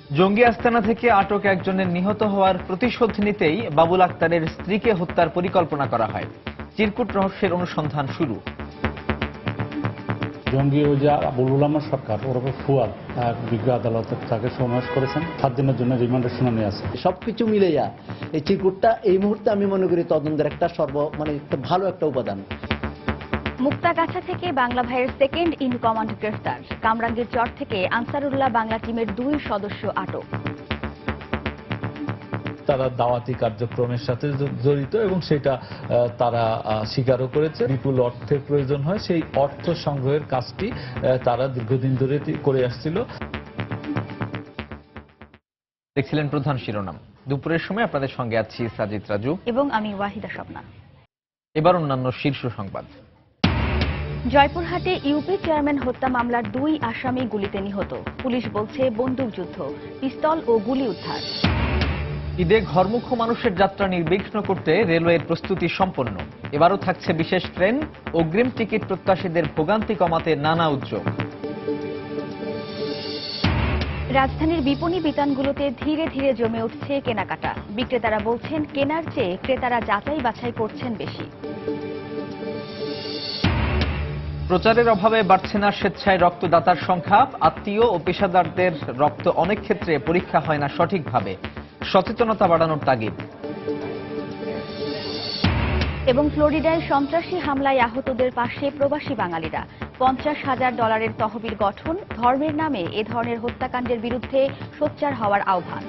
জঙ্গি আস্তানা থেকে আটক একজনের নিহত হওয়ার প্রতিশোধ নিতেই বাবুল আক্তারের স্ত্রীকে হত্যার পরিকল্পনা করা হয়। চিরকুট রহস্যের অনুসন্ধান শুরু। জঙ্গি বুলবুল আহমদ সরকার ওরফে ফুয়াদ বিজ্ঞ আদালতে তাকে সমাবেশ করেছেন 7 দিনের জন্য রিমান্ডের শুনানি আছে। সবকিছু মিলাইয়া এই চিরকুটটা এই মুহূর্তে আমি মনে করি তদন্তের একটা একটা ভালো একটা উপাদান। মুক্তাগাছা থেকে বাংলা ভাইয়ের সেকেন্ড ইন কমান্ড গ্রেফতার। কামরাঙ্গীর চর থেকে আনসারুল্লাহ বাংলা টিমের 2 সদস্য আটক। তারা দাওয়াতি কার্যক্রমের সাথে জড়িত এবং সেটা তারা স্বীকারও করেছে। বিপুল অর্থের প্রয়োজন হয়, সেই অর্থ সংগ্রহের কাজটি তারা দীর্ঘদিন ধরে করে আসছিল। দেখছিলেন প্রধান শিরোনাম। দুপুরের সময় আপনাদের সঙ্গে আছি সাজিদ রাজু এবং আমি ওয়াহিদা স্বপ্না। এবার অন্যান্য শীর্ষ সংবাদ। জয়পুরহাটে ইউপি চেয়ারম্যান হত্যা মামলার 2 আসামি গুলিতে নিহত। পুলিশ বলছে বন্দুকযুদ্ধ, পিস্তল ও গুলি উদ্ধার। ঈদে ঘরমুখ মানুষের যাত্রা নির্বিঘ্ন করতে রেলওয়ের প্রস্তুতি সম্পন্ন। এবারও থাকছে বিশেষ ট্রেন। অগ্রিম টিকিট প্রত্যাশীদের ভোগান্তি কমাতে নানা উদ্যোগ। রাজধানীর বিপণী বিতানগুলোতে ধীরে ধীরে জমে উঠছে কেনাকাটা। বিক্রেতারা বলছেন কেনার চেয়ে ক্রেতারা যাচাই বাছাই করছেন বেশি। প্রচারের অভাবে বাড়ছে না স্বেচ্ছায় রক্তদাতার সংখ্যা। আত্মীয় ও পেশাদারদের রক্ত অনেক ক্ষেত্রে পরীক্ষা হয় না সঠিকভাবে। সচেতনতা বাড়ানোর তাগিদ। এবং ফ্লোরিডায় সন্ত্রাসী হামলায় আহতদের পাশে প্রবাসী বাঙালিরা। $50,000 তহবিল গঠন। ধর্মের নামে এ ধরনের হত্যাকাণ্ডের বিরুদ্ধে সোচ্চার হওয়ার আহ্বান।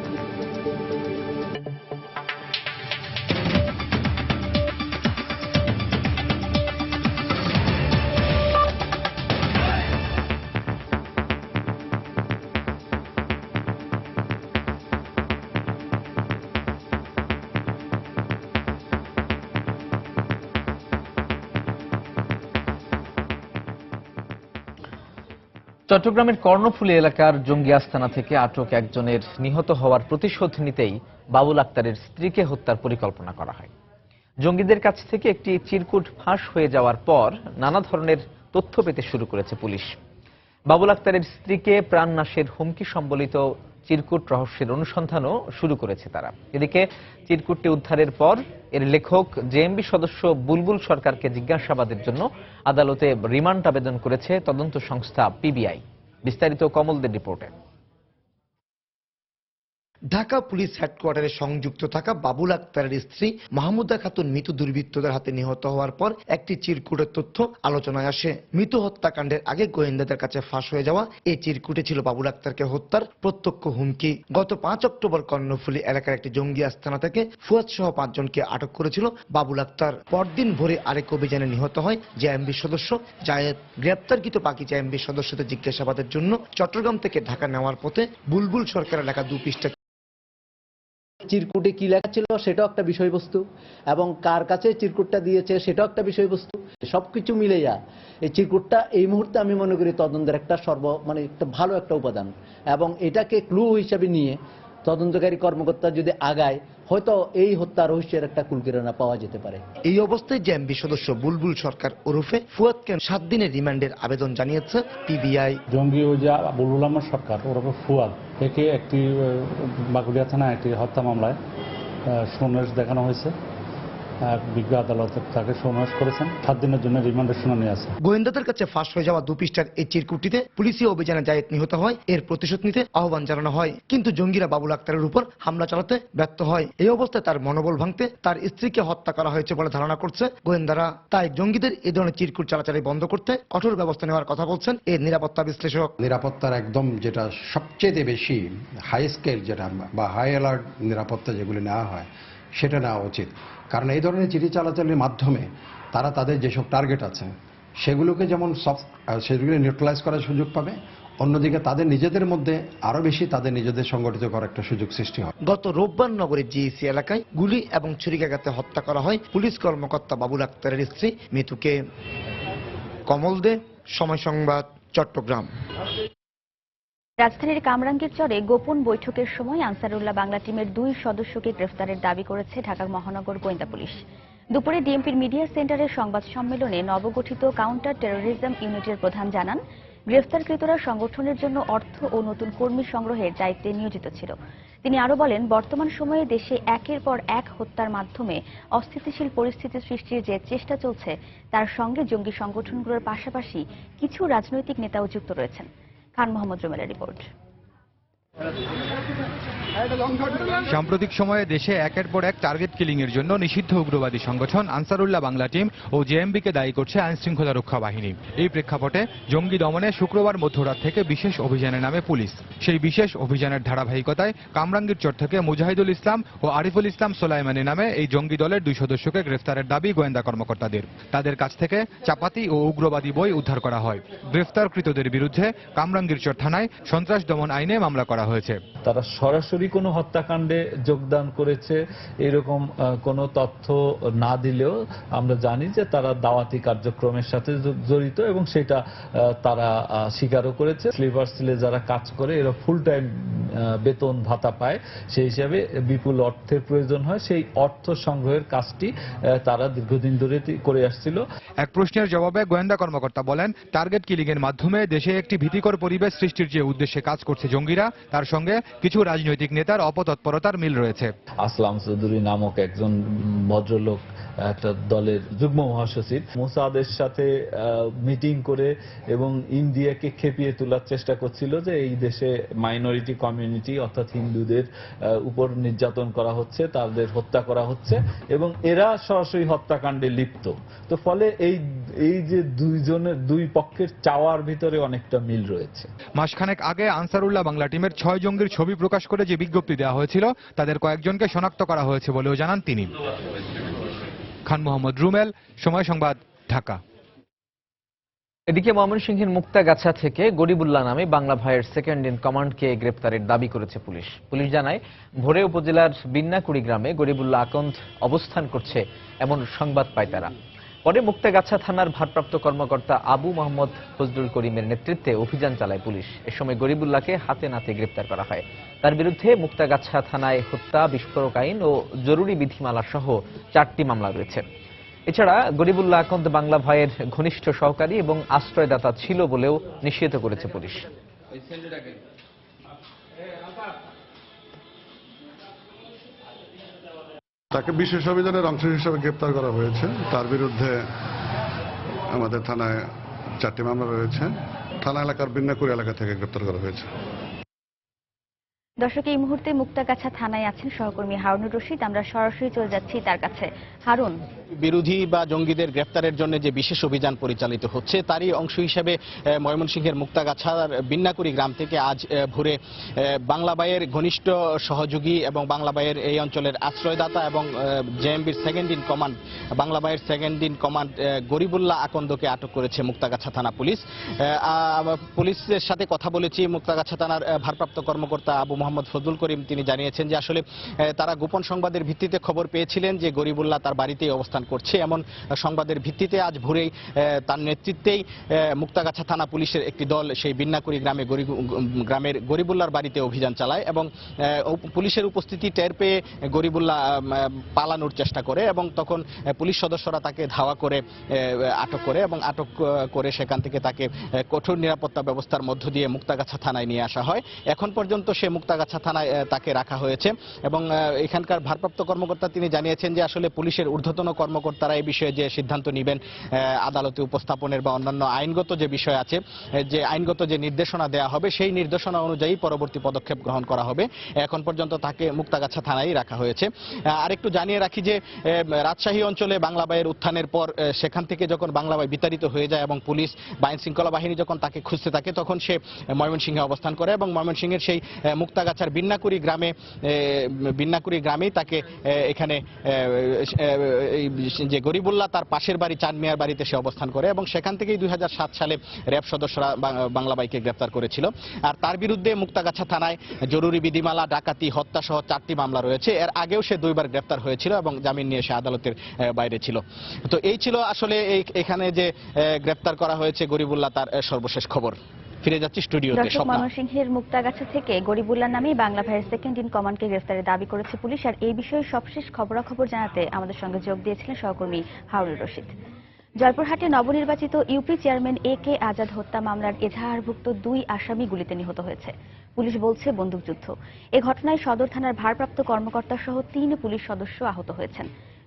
চট্টগ্রামের কর্ণফুলী এলাকার জঙ্গি আস্তানা থেকে আটক একজনের নিহত হওয়ার প্রতিশোধ নিতেই বাবুল আক্তারের স্ত্রীকে হত্যার পরিকল্পনা করা হয়। জঙ্গিদের কাছ থেকে একটি চিরকুট ফাঁস হয়ে যাওয়ার পর নানা ধরনের তথ্য পেতে শুরু করেছে পুলিশ। বাবুল আক্তারের স্ত্রীকে প্রাণনাশের হুমকি সম্বলিত চিরকুট রহস্যের অনুসন্ধানও শুরু করেছে তারা। এদিকে চিরকুটটি উদ্ধারের পর এর লেখক জেএমবি সদস্য বুলবুল সরকারকে জিজ্ঞাসাবাদের জন্য আদালতে রিমান্ড আবেদন করেছে তদন্ত সংস্থা পিবিআই। বিস্তারিত কমলদের রিপোর্টে। ঢাকা পুলিশ হেডকোয়ার্টারে সংযুক্ত থাকা বাবুল আক্তারের স্ত্রী মাহমুদা খাতুন মৃত দুর্বৃত্তদের হাতে নিহত হওয়ার পর একটি চিরকুটের তথ্য আলোচনায় আসে। মৃত হত্যাকাণ্ডের আগে গোয়েন্দাদের কাছে ফাঁস হয়ে যাওয়া এই চিরকুটে ছিল বাবুল আক্তারকে হত্যার প্রত্যক্ষ হুমকি। গত 5 অক্টোবর কর্ণফুলী এলাকার একটি জঙ্গি আস্তানা থেকে ফুয়াদ সহ 5 জনকে আটক করেছিল বাবুল আক্তার। পরদিন ভোরে আরেক অভিযানে নিহত হয় জেএমবি সদস্য জায়েদ। গ্রেপ্তারকৃত বাকি জেএমবি সদস্যদের জিজ্ঞাসাবাদের জন্য চট্টগ্রাম থেকে ঢাকা নেওয়ার পথে বুলবুল সরকারের লেখা 2 পৃষ্ঠা চিরকুটে কি লেখা ছিল সেটাও একটা বিষয়বস্তু, এবং কার কাছে চিরকুটটা দিয়েছে সেটাও একটা বিষয়বস্তু। সবকিছু মিলাইয়া এই চিরকুটটা এই মুহূর্তে আমি মনে করি তদন্তের একটা একটা ভালো একটা উপাদান, এবং এটাকে ক্লু হিসাবে নিয়ে তদন্তকারী কর্মকর্তা যদি আগায় হয়তো এই হত্যা রহস্যের একটা কুলকিরানা পাওয়া যেতে পারে। এই অবস্থায় জেএমবি সদস্য বুলবুল সরকার ওরফে ফুয়াদকে 7 দিনের রিমান্ডের আবেদন জানিয়েছে পিবিআই। জঙ্গি বুলবুল আহমদ সরকার ওরফে ফুয়াদ থেকে একটি বাগুড়িয়া থানায় একটি হত্যা মামলায় সমাবেশ দেখানো হয়েছে। বিজ্ঞ আদালতে তাকে সমাবেশ করেছেন। 7 দিনের জন্য রিমান্ডের শুনানি আছে। গোয়েন্দাদের কাছে ফাঁস হয়ে যাওয়া 2 পৃষ্ঠার এই চিরকুটটিতে পুলিশি অভিযানে জায়েদ নিহত হয় এর প্রতিশোধ নিতে আহ্বান জানানো হয়, কিন্তু জঙ্গিরা বাবুল আক্তারের উপর হামলা চালাতে ব্যর্থ হয়। এই অবস্থায় তার মনোবল ভাঙতে তার স্ত্রীকে হত্যা করা হয়েছে বলে ধারণা করছে গোয়েন্দারা। তাই জঙ্গিদের এই ধরনের চিরকুট চালাচালি বন্ধ করতে কঠোর ব্যবস্থা নেওয়ার কথা বলছেন এই নিরাপত্তা বিশ্লেষক। নিরাপত্তার একদম যেটা সবচেয়ে বেশি হাই স্কেল যেটা বা হাই অ্যালার্ট নিরাপত্তা যেগুলি নেওয়া হয় সেটা নেওয়া উচিত। কারণ এই ধরনের চিঠি চালাচালির মাধ্যমে তারা তাদের যেসব টার্গেট আছে সেগুলোকে যেমন সেগুলো নিউট্রালাইজ করার সুযোগ পাবে, অন্যদিকে তাদের নিজেদের মধ্যে আরো বেশি তাদের নিজেদের সংগঠিত করার একটা সুযোগ সৃষ্টি হয়। গত রোববার নগরের জিইসি এলাকায় গুলি এবং ছুরিকাঘাতে হত্যা করা হয় পুলিশ কর্মকর্তা বাবুল আক্তারের স্ত্রী মিতুকে। কমল দে, সময় সংবাদ, চট্টগ্রাম। রাজধানীর কামরাঙ্গীর চরে গোপন বৈঠকের সময় আনসারুল্লাহ বাংলা টিমের 2 সদস্যকে গ্রেফতারের দাবি করেছে ঢাকা মহানগর গোয়েন্দা পুলিশ। দুপুরে ডিএমপির মিডিয়া সেন্টারের সংবাদ সম্মেলনে নবগঠিত কাউন্টার টেরোরিজম ইউনিটের প্রধান জানান, গ্রেফতারকৃতরা সংগঠনের জন্য অর্থ ও নতুন কর্মী সংগ্রহের দায়িত্বে নিয়োজিত ছিল। তিনি আরো বলেন, বর্তমান সময়ে দেশে একের পর এক হত্যার মাধ্যমে অস্থিতিশীল পরিস্থিতি সৃষ্টির যে চেষ্টা চলছে তার সঙ্গে জঙ্গি সংগঠনগুলোর পাশাপাশি কিছু রাজনৈতিক নেতাও যুক্ত রয়েছেন। খান মোহাম্মদ রুমেলের রিপোর্ট। সাম্প্রতিক সময়ে দেশে একের পর এক টার্গেট কিলিং এর জন্য নিষিদ্ধ উগ্রবাদী সংগঠন আনসারুল্লাহ বাংলা টিম ও জেএমবিকে দায়ী করছে আইন শৃঙ্খলা রক্ষা বাহিনী। এই প্রেক্ষাপটে জঙ্গি দমনে শুক্রবার মধ্যরাত থেকে বিশেষ অভিযানের নামে পুলিশ। সেই বিশেষ অভিযানের ধারাবাহিকতায় কামরাঙ্গীর চর থেকে মুজাহিদুল ইসলাম ও আরিফুল ইসলাম সোলাইমানি নামে এই জঙ্গি দলের 2 সদস্যকে গ্রেফতারের দাবি গোয়েন্দা কর্মকর্তাদের। তাদের কাছ থেকে চাপাতি ও উগ্রবাদী বই উদ্ধার করা হয়। গ্রেফতারকৃতদের বিরুদ্ধে কামরাঙ্গীর চর থানায় সন্ত্রাস দমন আইনে মামলা করা হয়েছে। তারা সরাসরি কোনো হত্যাকাণ্ডে যোগদান করেছে এরকম কোনো তথ্য না দিলেও আমরা জানি যে তারা দাওয়াতি কার্যক্রমের সাথে জড়িত এবং সেটা তারা স্বীকারও করেছে। স্লিপার সেলে যারা কাজ করে এরা ফুল টাইম বেতন ভাতা পায়, সেই হিসাবে বিপুল অর্থের প্রয়োজন হয়। সেই অর্থ সংগ্রহের কাজটি তারা দীর্ঘদিন ধরে করে আসছিল। এক প্রশ্নের জবাবে গোয়েন্দা কর্মকর্তা বলেন, টার্গেট কিলিং এর মাধ্যমে দেশে একটি ভীতিকর পরিবেশ সৃষ্টির যে উদ্দেশ্যে কাজ করছে জঙ্গিরা, তার সঙ্গে কিছু রাজনৈতিক নেতার অপতৎপরতার মিল রয়েছে। আসলাম চৌধুরী নামক একজন ভদ্রলোক একটা দলের যুগ্ম মহাসচিব মোসাদের সাথে মিটিং করে এবং ইন্ডিয়াকে খেপিয়ে তোলার চেষ্টা করছিল যে এই দেশে মাইনরিটি কমিউনিটি অর্থাৎ হিন্দুদের উপর নির্যাতন করা হচ্ছে, তাদের হত্যা করা হচ্ছে এবং এরা সরাসরি হত্যাকাণ্ডে লিপ্ত। তো ফলে এই যে দুই পক্ষের চাওয়ার ভিতরে অনেকটা মিল রয়েছে। মাসখানেক আগে আনসারুল্লাহ বাংলা টিমের 6 জঙ্গির ছবি প্রকাশ করে যে বিজ্ঞপ্তি দেওয়া হয়েছিল তাদের কয়েকজনকে শনাক্ত করা হয়েছে বলেও জানান তিনি। খান মোহাম্মদ রুমেল, সময় সংবাদ, ঢাকা। এদিকে ময়মনসিংহের মুক্তাগাছা থেকে গরিবুল্লাহ নামে বাংলা ভাইয়ের সেকেন্ড ইন কমান্ডকে গ্রেপ্তারের দাবি করেছে পুলিশ। পুলিশ জানায়, ভোরে উপজেলার বিন্নাকুড়ি গ্রামে গরিবুল্লাহ আকন্দ অবস্থান করছে এমন সংবাদ পায় তারা। পরে মুক্তাগাছা থানার ভারপ্রাপ্ত কর্মকর্তা আবু মোহাম্মদ ফজলুল করিমের নেতৃত্বে অভিযান চালায় পুলিশ। এ সময় গরিবুল্লাহকে হাতে নাতে গ্রেপ্তার করা হয়। তার বিরুদ্ধে মুক্তাগাছা থানায় হত্যা, বিস্ফোরক আইন ও জরুরি বিধিমালা সহ 4টি মামলা রয়েছে। এছাড়া গরিবুল্লাহ আকন্দ বাংলা ভাইয়ের ঘনিষ্ঠ সহকারী এবং আশ্রয়দাতা ছিল বলেও নিশ্চিত করেছে পুলিশ। তাকে বিশেষ অভিযানের অংশ হিসেবে গ্রেপ্তার করা হয়েছে। তার বিরুদ্ধে আমাদের থানায় 4টি মামলা রয়েছে। থানা এলাকার বিন্নাকুড়ি এলাকা থেকে গ্রেপ্তার করা হয়েছে। দর্শক, এই মুহূর্তে মুক্তাগাছা থানায় আছেন সহকর্মী হারুনুর রশিদ। আমরা সরাসরি চলে যাচ্ছি তার কাছে। হারুন, বিরোধী বা জঙ্গিদের গ্রেফতারের জন্য যে বিশেষ অভিযান পরিচালিত হচ্ছে তারই অংশ হিসেবে ময়মনসিংহের মুক্তাগাছার বিন্নাকুড়ি গ্রাম থেকে আজ ভোরে বাংলা ভাইয়ের ঘনিষ্ঠ সহযোগী এবং বাংলা ভাইয়ের এই অঞ্চলের আশ্রয়দাতা এবং জেএমবির সেকেন্ড ইন কমান্ড বাংলা ভাইয়ের সেকেন্ড ইন কমান্ড গরিবুল্লাহ আকন্দকে আটক করেছে মুক্তাগাছা থানা পুলিশ। পুলিশের সাথে কথা বলেছি মুক্তাগাছা থানার ভারপ্রাপ্ত কর্মকর্তা আবু মোহাম্মদ ফজলুল করিম। তিনি জানিয়েছেন যে আসলে তারা গোপন সংবাদের ভিত্তিতে খবর পেয়েছিলেন যে গরিবুল্লাহ তার বাড়িতেই অবস্থান করছে। এমন সংবাদের ভিত্তিতে আজ ভোরেই তার নেতৃত্বেই মুক্তাগাছা থানা পুলিশের একটি দল সেই বিন্নাকুড়ি গ্রামের গরিবুল্লাহর বাড়িতে অভিযান চালায় এবং পুলিশের উপস্থিতি টের পেয়ে গরিবুল্লাহ পালানোর চেষ্টা করে এবং তখন পুলিশ সদস্যরা তাকে ধাওয়া করে আটক করে এবং আটক করে সেখান থেকে তাকে কঠোর নিরাপত্তা ব্যবস্থার মধ্য দিয়ে মুক্তাগাছা থানায় নিয়ে আসা হয়। এখন পর্যন্ত সে মুক্তাগাছা থানায় তাকে রাখা হয়েছে এবং এখানকার ভারপ্রাপ্ত কর্মকর্তা তিনি জানিয়েছেন যে আসলে পুলিশের ঊর্ধ্বতন কর্মকর্তারা এই বিষয়ে যে সিদ্ধান্ত নেবেন আদালতে উপস্থাপনের বা অন্যান্য আইনগত যে বিষয় আছে, যে আইনগত যে নির্দেশনা দেওয়া হবে সেই নির্দেশনা অনুযায়ী পরবর্তী পদক্ষেপ গ্রহণ করা হবে। এখন পর্যন্ত তাকে মুক্তাগাছা থানায় রাখা হয়েছে। আরেকটু জানিয়ে রাখি যে রাজশাহী অঞ্চলে বাংলা ভাইয়ের উত্থানের পর সেখান থেকে যখন বাংলা ভাই বিতাড়িত হয়ে যায় এবং পুলিশ বা আইন শৃঙ্খলা বাহিনী যখন তাকে খুঁজতে থাকে তখন সে ময়মনসিংহে অবস্থান করে এবং ময়মনসিংহের সেই মুক্তাগাছার বিন্নাকুড়ি গ্রামেই তাকে এখানে যে গরিবুল্লাহ তার পাশের বাড়ি চাঁদ মিয়ার বাড়িতে সে অবস্থান করে এবং সেখান থেকেই 2007 সালে র্যাব সদস্যরা বাংলা ভাইকে গ্রেফতার করেছিল। আর তার বিরুদ্ধে মুক্তাগাছা থানায় জরুরি বিধিমালা, ডাকাতি, হত্যা সহ 4টি মামলা রয়েছে। এর আগেও সে 2বার গ্রেফতার হয়েছিল এবং জামিন নিয়ে সে আদালতের বাইরে ছিল। তো এই ছিল আসলে এখানে যে গ্রেফতার করা হয়েছে গরিবুল্লাহ তার সর্বশেষ খবর। ফিরে যাচ্ছি স্টুডিওতে। ময়মনসিংহের মুক্তাগাছা থেকে গরিবুল্লাহ নামে বাংলা ভাইয়ের সেকেন্ড ইন কমান্ডকে গ্রেফতারের দাবি করেছে পুলিশ। আর এই বিষয়ে সবশেষ খবরাখবর জানাতে আমাদের সঙ্গে যোগ দিয়েছিলেন সহকর্মী হারুনুর রশিদ। জয়পুরহাটে নবনির্বাচিত ইউপি চেয়ারম্যান A.K. আজাদ হত্যা মামলার এজাহারভুক্ত 2 আসামি গুলিতে নিহত হয়েছে। পুলিশ বলছে বন্দুকযুদ্ধ। এ ঘটনায় সদর থানার ভারপ্রাপ্ত কর্মকর্তা সহ 3 পুলিশ সদস্য আহত হয়েছেন।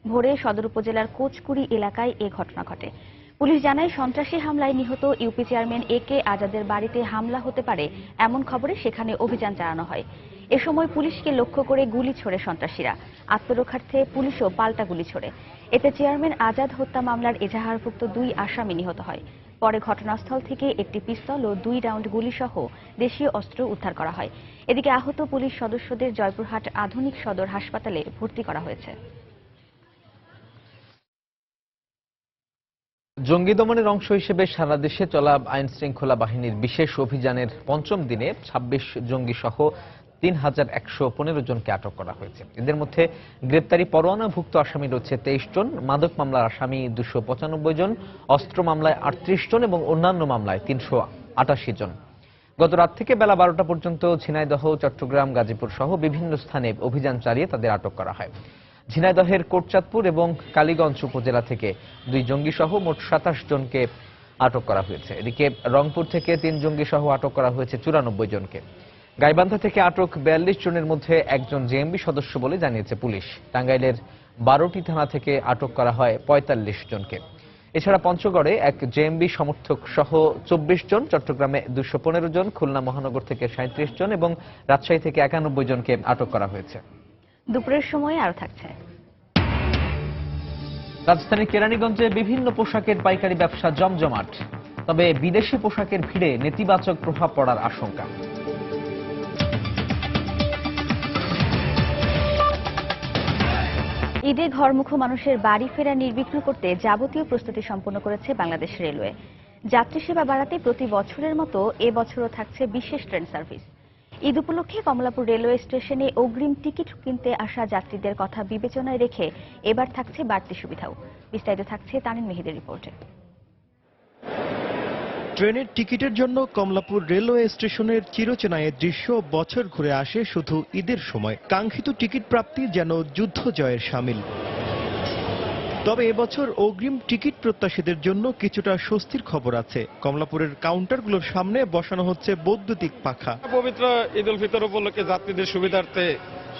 ভোরে সদর উপজেলার কোচকুড়ি এলাকায় এ ঘটনা ঘটে। পুলিশ জানায়, সন্ত্রাসী হামলায় নিহত ইউপি চেয়ারম্যান A.K. আজাদের বাড়িতে হামলা হতে পারে এমন খবরে সেখানে অভিযান চালানো হয়। এ সময় পুলিশকে লক্ষ্য করে গুলি ছোড়ে সন্ত্রাসীরা। আত্মরক্ষার্থে পুলিশও পাল্টা গুলি ছোড়ে। এতে চেয়ারম্যান আজাদ হত্যা মামলার এজাহারভুক্ত 2 আসামি নিহত হয়। পরে ঘটনাস্থল থেকে একটি পিস্তল ও 2 রাউন্ড গুলিসহ দেশীয় অস্ত্র উদ্ধার করা হয়। এদিকে আহত পুলিশ সদস্যদের জয়পুরহাট আধুনিক সদর হাসপাতালে ভর্তি করা হয়েছে। জঙ্গি দমনের অংশ হিসেবে সারা দেশে চলা আইন শৃঙ্খলা বাহিনীর বিশেষ অভিযানের 5ম দিনে 26 জঙ্গি সহ 3115 জনকে আটক করা হয়েছে। এদের মধ্যে গ্রেপ্তারি পরোয়ানাভুক্ত আসামি রয়েছে 23 জন, মাদক মামলার আসামি 295 জন, অস্ত্র মামলায় 38 জন এবং অন্যান্য মামলায় 388 জন। গত রাত থেকে বেলা 12টা পর্যন্ত ঝিনাইদহ, চট্টগ্রাম, গাজীপুর সহ বিভিন্ন স্থানে অভিযান চালিয়ে তাদের আটক করা হয়। ঝিনাইদহের কোটচাঁদপুর এবং কালীগঞ্জ উপজেলা থেকে 2 জঙ্গি সহ মোট 27 জনকে আটক করা হয়েছে। এদিকে রংপুর থেকে 3 জঙ্গি সহ আটক করা হয়েছে 94 জনকে। গাইবান্ধা থেকে আটক 42 জনের মধ্যে একজন জেএমবি সদস্য বলে জানিয়েছে পুলিশ। টাঙ্গাইলের 12টি থানা থেকে আটক করা হয় 45 জনকে। এছাড়া পঞ্চগড়ে এক জেএমবি সমর্থক সহ 24 জন, চট্টগ্রামে 215 জন, খুলনা মহানগর থেকে 37 জন এবং রাজশাহী থেকে 91 জনকে আটক করা হয়েছে। দুপুরের সময় আরো থাকছে। রাজধানীর কেরানীগঞ্জে বিভিন্ন পোশাকের পাইকারি ব্যবসা জমজমাট, তবে বিদেশি পোশাকের ভিড়ে নেতিবাচক প্রভাব পড়ার আশঙ্কা। ঈদে ঘরমুখো মানুষের বাড়ি ফেরা নির্বিঘ্ন করতে যাবতীয় প্রস্তুতি সম্পন্ন করেছে বাংলাদেশ রেলওয়ে। যাত্রী সেবা বাড়াতে প্রতি বছরের মতো এবছরও থাকছে বিশেষ ট্রেন সার্ভিস। ঈদ উপলক্ষে কমলাপুর রেলওয়ে স্টেশনে অগ্রিম টিকিট কিনতে আসা যাত্রীদের কথা বিবেচনায় রেখে এবার থাকছে বাড়তি সুবিধাও। বিস্তারিত থাকছে তানিন মেহেদের রিপোর্টে। ট্রেনের টিকিটের জন্য কমলাপুর রেলওয়ে স্টেশনের চিরচেনা এ দৃশ্য বছর ঘুরে আসে শুধু ঈদের সময়। কাঙ্ক্ষিত টিকিট প্রাপ্তি যেন যুদ্ধ জয়ের শামিল। তবে এবছর অগ্রিম টিকিট প্রত্যাশীদের জন্য কিছুটা স্বস্তির খবর আছে। কমলাপুরের কাউন্টারগুলোর সামনে বসানো হচ্ছে বৈদ্যুতিক পাখা। পবিত্র ঈদ উল ফিতর উপলক্ষে যাত্রীদের সুবিধার্থে